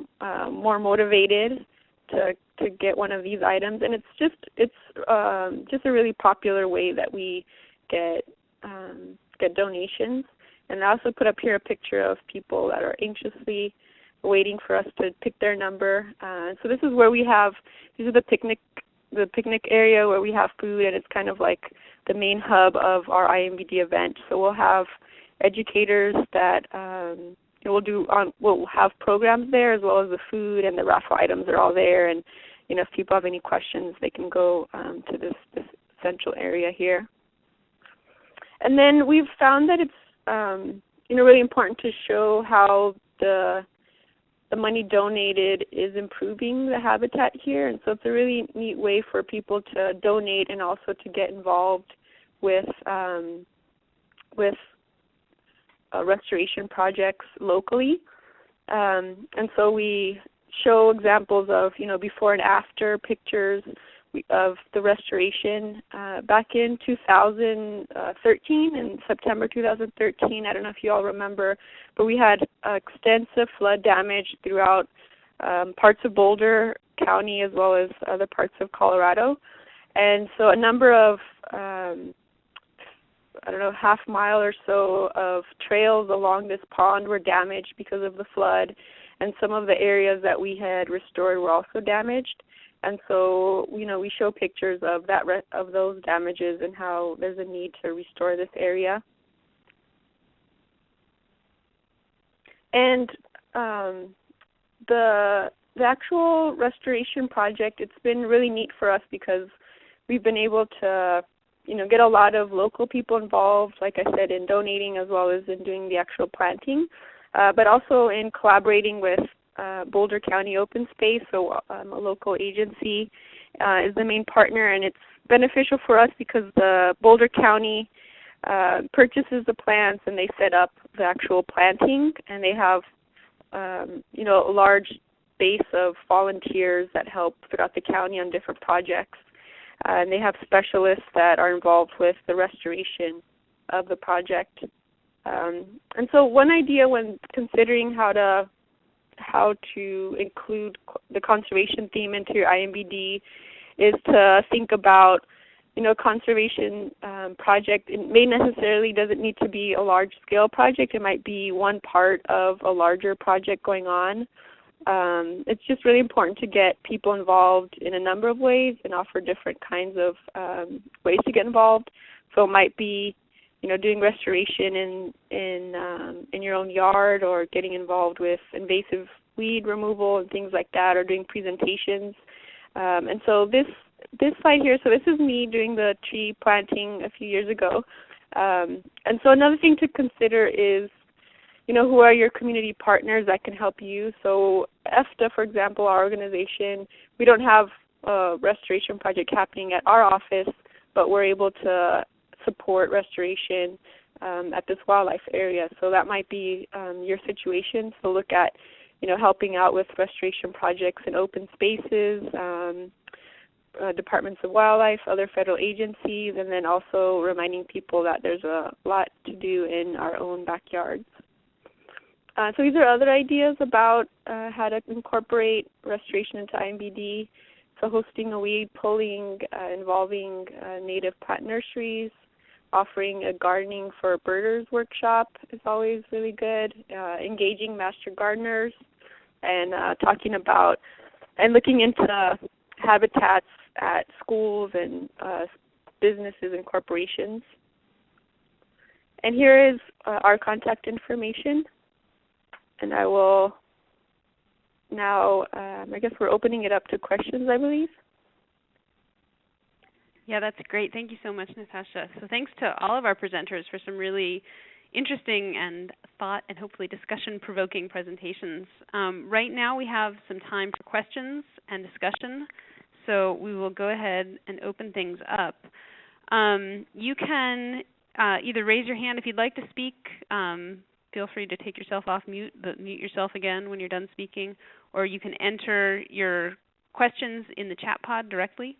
more motivated to get one of these items. And it's just a really popular way that we get donations. And I also put up here a picture of people that are anxiously waiting for us to pick their number. So this is where these are the picnic area where we have food, and it's kind of like the main hub of our IMBD event. So we'll have educators that we'll have programs there, as well as the food and the raffle items are all there. And if people have any questions, they can go to this central area here. And then we've found that it's really important to show how the money donated is improving the habitat here, and so it's a really neat way for people to donate and also to get involved with restoration projects locally. And so we show examples of before and after pictures of the restoration back in 2013, in September 2013. I don't know if you all remember, but we had extensive flood damage throughout parts of Boulder County as well as other parts of Colorado. And so a number of, half mile or so of trails along this pond were damaged because of the flood, and some of the areas that we had restored were also damaged. And so, we show pictures of of those damages and how there's a need to restore this area. And the actual restoration project, it's been really neat for us because we've been able to, get a lot of local people involved, like I said, in donating as well as in doing the actual planting, but also in collaborating with Boulder County Open Space, so a local agency is the main partner, and it's beneficial for us because the Boulder County purchases the plants and they set up the actual planting, and they have a large base of volunteers that help throughout the county on different projects, and they have specialists that are involved with the restoration of the project. And so one idea when considering how to include the conservation theme into your IMBD is to think about, conservation project. It may necessarily doesn't need to be a large-scale project. It might be one part of a larger project going on. It's just really important to get people involved in a number of ways and offer different kinds of ways to get involved. So it might be, doing restoration in your own yard, or getting involved with invasive weed removal and things like that, or doing presentations. And so this slide here, so this is me doing the tree planting a few years ago. And so another thing to consider is, who are your community partners that can help you? So EFTA, for example, our organization, we don't have a restoration project happening at our office, but we're able to support restoration at this wildlife area. So that might be your situation. So look at, helping out with restoration projects in open spaces, departments of wildlife, other federal agencies, and then also reminding people that there's a lot to do in our own backyards. So these are other ideas about how to incorporate restoration into IMBD. So hosting a weed pulling involving native plant nurseries, offering a gardening for birders workshop is always really good, engaging master gardeners, and talking about and looking into habitats at schools and businesses and corporations. And here is our contact information. And I will now, I guess we're opening it up to questions, I believe. Yeah, that's great. Thank you so much, Natasha. So thanks to all of our presenters for some really interesting and thought and hopefully discussion-provoking presentations. Right now we have some time for questions and discussion, so we will go ahead and open things up. You can either raise your hand if you'd like to speak. Feel free to take yourself off mute, but mute yourself again when you're done speaking, or you can enter your questions in the chat pod directly.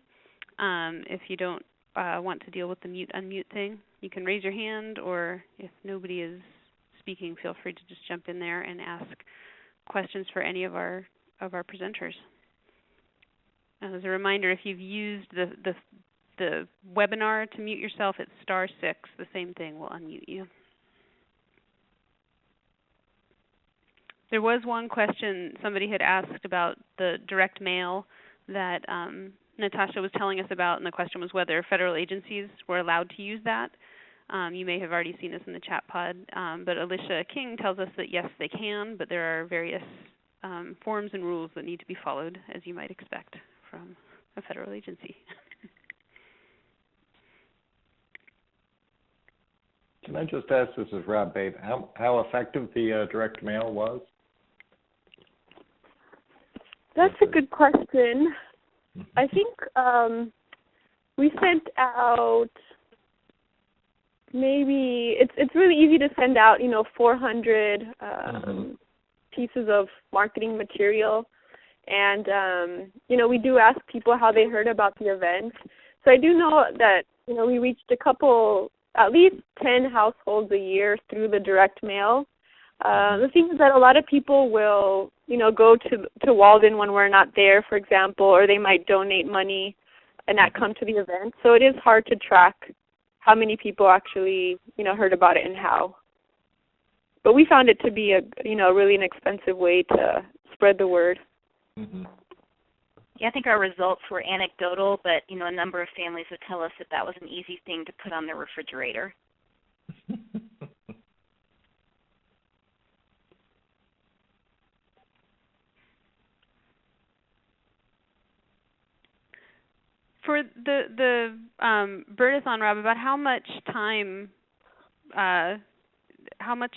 If you don't want to deal with the mute-unmute thing, you can raise your hand, or if nobody is speaking, feel free to just jump in there and ask questions for any of our presenters. As a reminder, if you've used the webinar to mute yourself, it's *6. The same thing will unmute you. There was one question somebody had asked about the direct mail that Natasha was telling us about, and the question was whether federal agencies were allowed to use that. You may have already seen this in the chat pod, but Alicia King tells us that yes, they can, but there are various forms and rules that need to be followed, as you might expect from a federal agency. Can I just ask, this is Rob Babe, how effective the direct mail was? That's a good question. I think we sent out maybe, it's really easy to send out, 400 pieces of marketing material. And, we do ask people how they heard about the event. So I do know that, we reached at least 10 households a year through the direct mail. The thing is that a lot of people will, go to Walden when we're not there, for example, or they might donate money and not come to the event. So it is hard to track how many people actually, heard about it and how. But we found it to be a really inexpensive way to spread the word. Mm-hmm. Yeah, I think our results were anecdotal, but, a number of families would tell us that was an easy thing to put on their refrigerator. For the Birdathon, Rob, about how much time, how much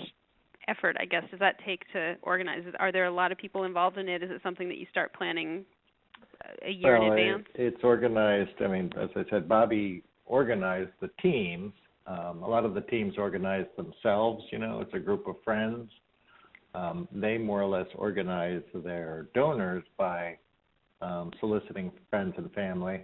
effort, I guess, does that take to organize? Are there a lot of people involved in it? Is it something that you start planning a year in advance? It's organized. I mean, as I said, Bobby organized the teams. A lot of the teams organize themselves. It's a group of friends. They more or less organize their donors by soliciting friends and family.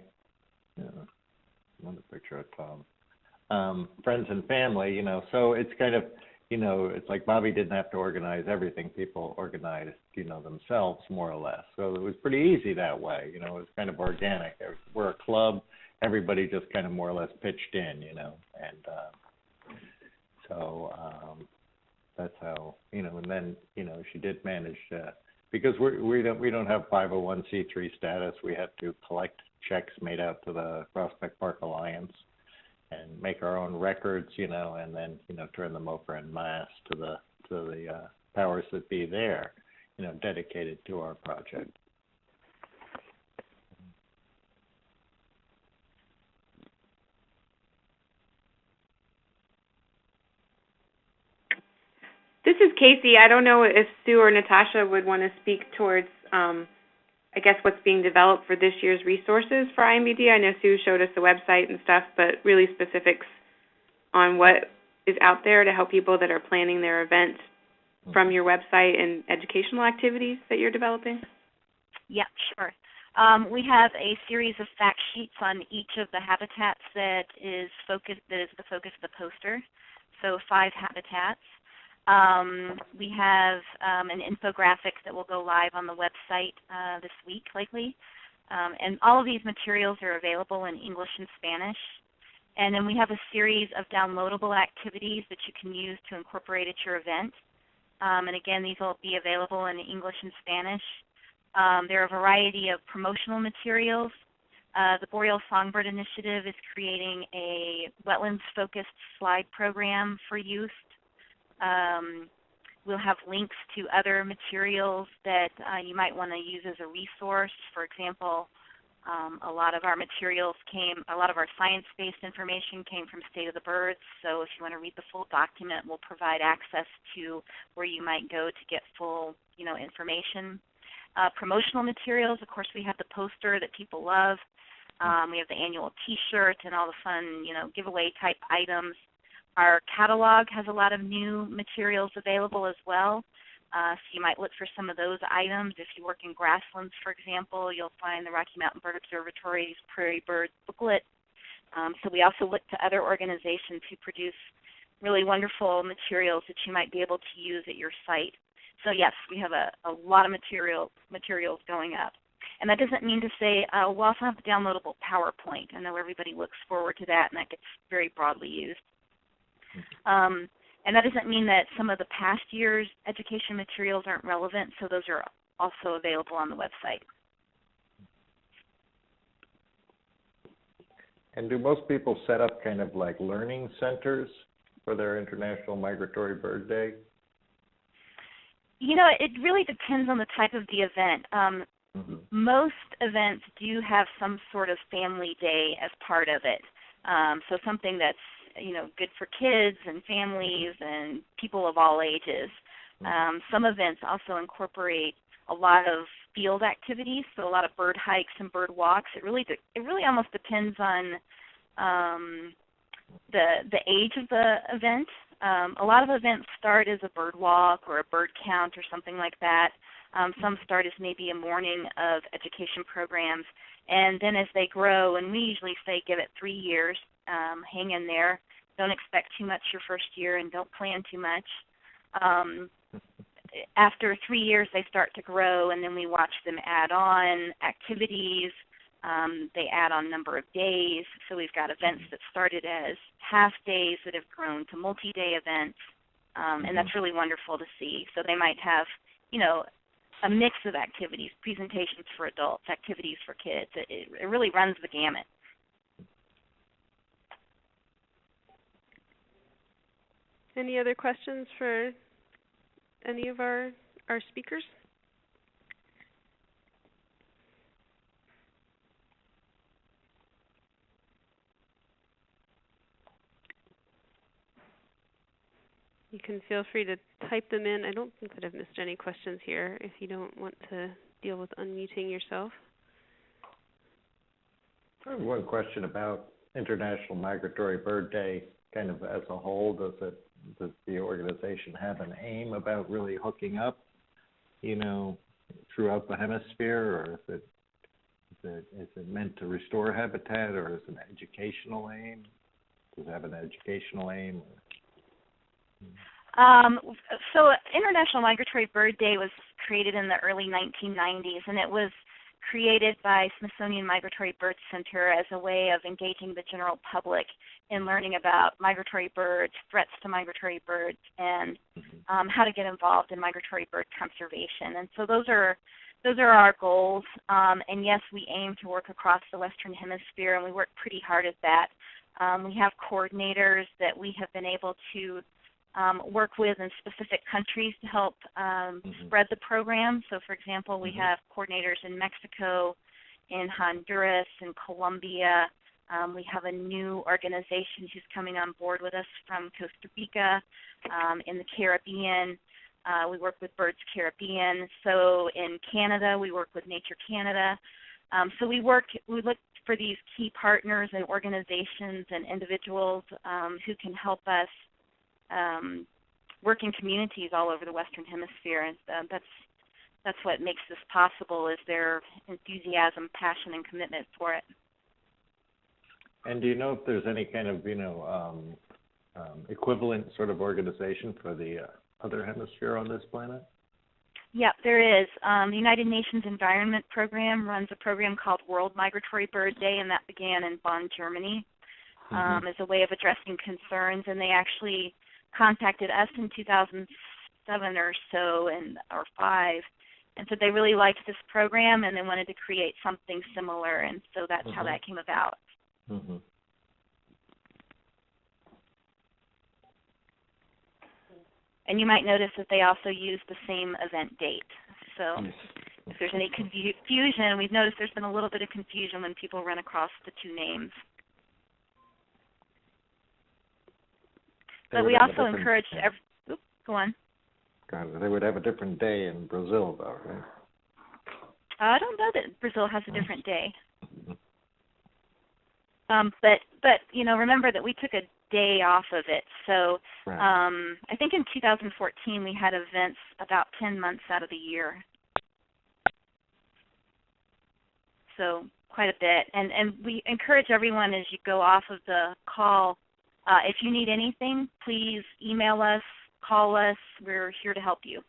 Another picture of Tom. Friends and family, so it's kind of, it's like Bobby didn't have to organize everything. People organized, themselves more or less. So it was pretty easy that way. It was kind of organic. We're a club. Everybody just kind of more or less pitched in, and so that's how, and then, she did manage to because we don't have 501c3 status. We have to collect checks made out to the Prospect Park Alliance and make our own records, and then turn them over en masse to the powers that be there, dedicated to our project. This is Casey. I don't know if Sue or Natasha would want to speak towards, what's being developed for this year's resources for IMBD. I know Sue showed us the website and stuff, but really specifics on what is out there to help people that are planning their events from your website and educational activities that you're developing. Yeah, sure. We have a series of fact sheets on each of the habitats that is the focus of the poster. So 5 habitats. We have an infographic that will go live on the website this week, likely. And all of these materials are available in English and Spanish. And then we have a series of downloadable activities that you can use to incorporate at your event. And again, these will be available in English and Spanish. There are a variety of promotional materials. The Boreal Songbird Initiative is creating a wetlands-focused slide program for youth. We'll have links to other materials that you might want to use as a resource. For example, a lot of our science-based information came from State of the Birds, so if you want to read the full document, we'll provide access to where you might go to get full, information. Promotional materials, of course, we have the poster that people love. We have the annual T-shirt and all the fun, giveaway-type items. Our catalog has a lot of new materials available as well. So you might look for some of those items. If you work in grasslands, for example, you'll find the Rocky Mountain Bird Observatory's Prairie Bird booklet. So we also look to other organizations who produce really wonderful materials that you might be able to use at your site. So yes, we have a lot of materials going up. And that doesn't mean to say we'll also have the downloadable PowerPoint. I know everybody looks forward to that, and that gets very broadly used. And that doesn't mean that some of the past year's education materials aren't relevant, so those are also available on the website. And do most people set up kind of like learning centers for their International Migratory Bird Day? It really depends on the type of the event. Most events do have some sort of family day as part of it. So something that's good for kids and families and people of all ages. Some events also incorporate a lot of field activities, so a lot of bird hikes and bird walks. It really almost depends on the age of the event. A lot of events start as a bird walk or a bird count or something like that. Some start as maybe a morning of education programs, and then as they grow, and we usually say give it 3 years, hang in there. Don't expect too much your first year and don't plan too much. After 3 years, they start to grow, and then we watch them add on activities. They add on number of days. So we've got events that started as half days that have grown to multi-day events, and that's really wonderful to see. So they might have, a mix of activities, presentations for adults, activities for kids. It really runs the gamut. Any other questions for any of our speakers? You can feel free to type them in. I don't think that I've missed any questions here if you don't want to deal with unmuting yourself. I have one question about International Migratory Bird Day kind of as a whole. Does the organization have an aim about really hooking up, throughout the hemisphere, or is it meant to restore habitat, or is it an educational aim? Does it have an educational aim? So International Migratory Bird Day was created in the early 1990s, and it was created by Smithsonian Migratory Bird Center as a way of engaging the general public in learning about migratory birds, threats to migratory birds, and how to get involved in migratory bird conservation. And so those are our goals. And yes, we aim to work across the Western Hemisphere, and we work pretty hard at that. We have coordinators that we have been able to work with in specific countries to help spread the program. So, for example, we have coordinators in Mexico, in Honduras, in Colombia. We have a new organization who's coming on board with us from Costa Rica, in the Caribbean. We work with Birds Caribbean. So in Canada, we work with Nature Canada. So we look for these key partners and organizations and individuals who can help us work in communities all over the Western Hemisphere, and that's what makes this possible, is their enthusiasm, passion, and commitment for it. And do you know if there's any kind of equivalent sort of organization for the other hemisphere on this planet? Yep, there is. The United Nations Environment Program runs a program called World Migratory Bird Day, and that began in Bonn, Germany, as a way of addressing concerns, and they actually contacted us in 2007 or so, or 5, and said they really liked this program and they wanted to create something similar, and so that's how that came about. And you might notice that they also use the same event date. So if there's any confusion, we've noticed there's been a little bit of confusion when people run across the two names. But we also encourage go on. They would have a different day in Brazil, though, right? I don't know that Brazil has a different day. But remember that we took a day off of it. So I think in 2014 we had events about 10 months out of the year. So quite a bit. And we encourage everyone, as you go off of the call, if you need anything, please email us, call us. We're here to help you.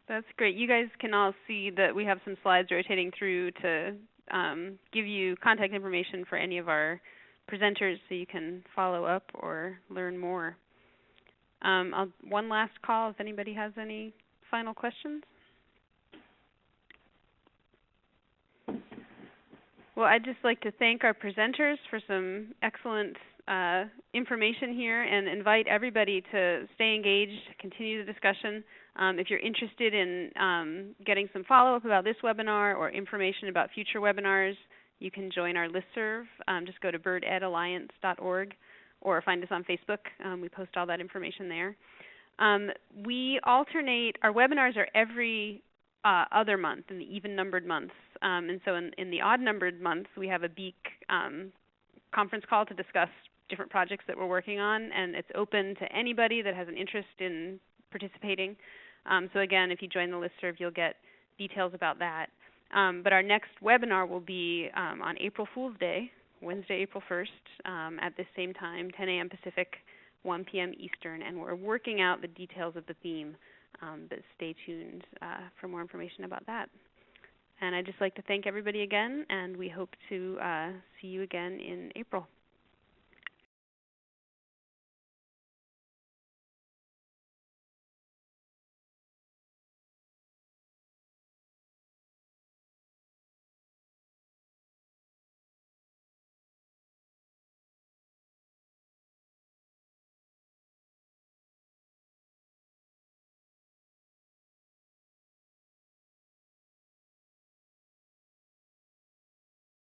That's great. You guys can all see that we have some slides rotating through to give you contact information for any of our presenters so you can follow up or learn more. One last call if anybody has any final questions. Well, I'd just like to thank our presenters for some excellent information here and invite everybody to stay engaged, continue the discussion. If you're interested in getting some follow-up about this webinar or information about future webinars, you can join our listserv. Just go to birdedalliance.org or find us on Facebook. We post all that information there. We alternate. Our webinars are every other month in the even-numbered months. And so in the odd-numbered months, we have a BEAC conference call to discuss different projects that we're working on, and it's open to anybody that has an interest in participating. So again, if you join the listserv, you'll get details about that. But our next webinar will be on April Fool's Day, Wednesday, April 1st, at the same time, 10 a.m. Pacific, 1 p.m. Eastern, and we're working out the details of the theme. But stay tuned for more information about that. And I'd just like to thank everybody again, and we hope to see you again in April.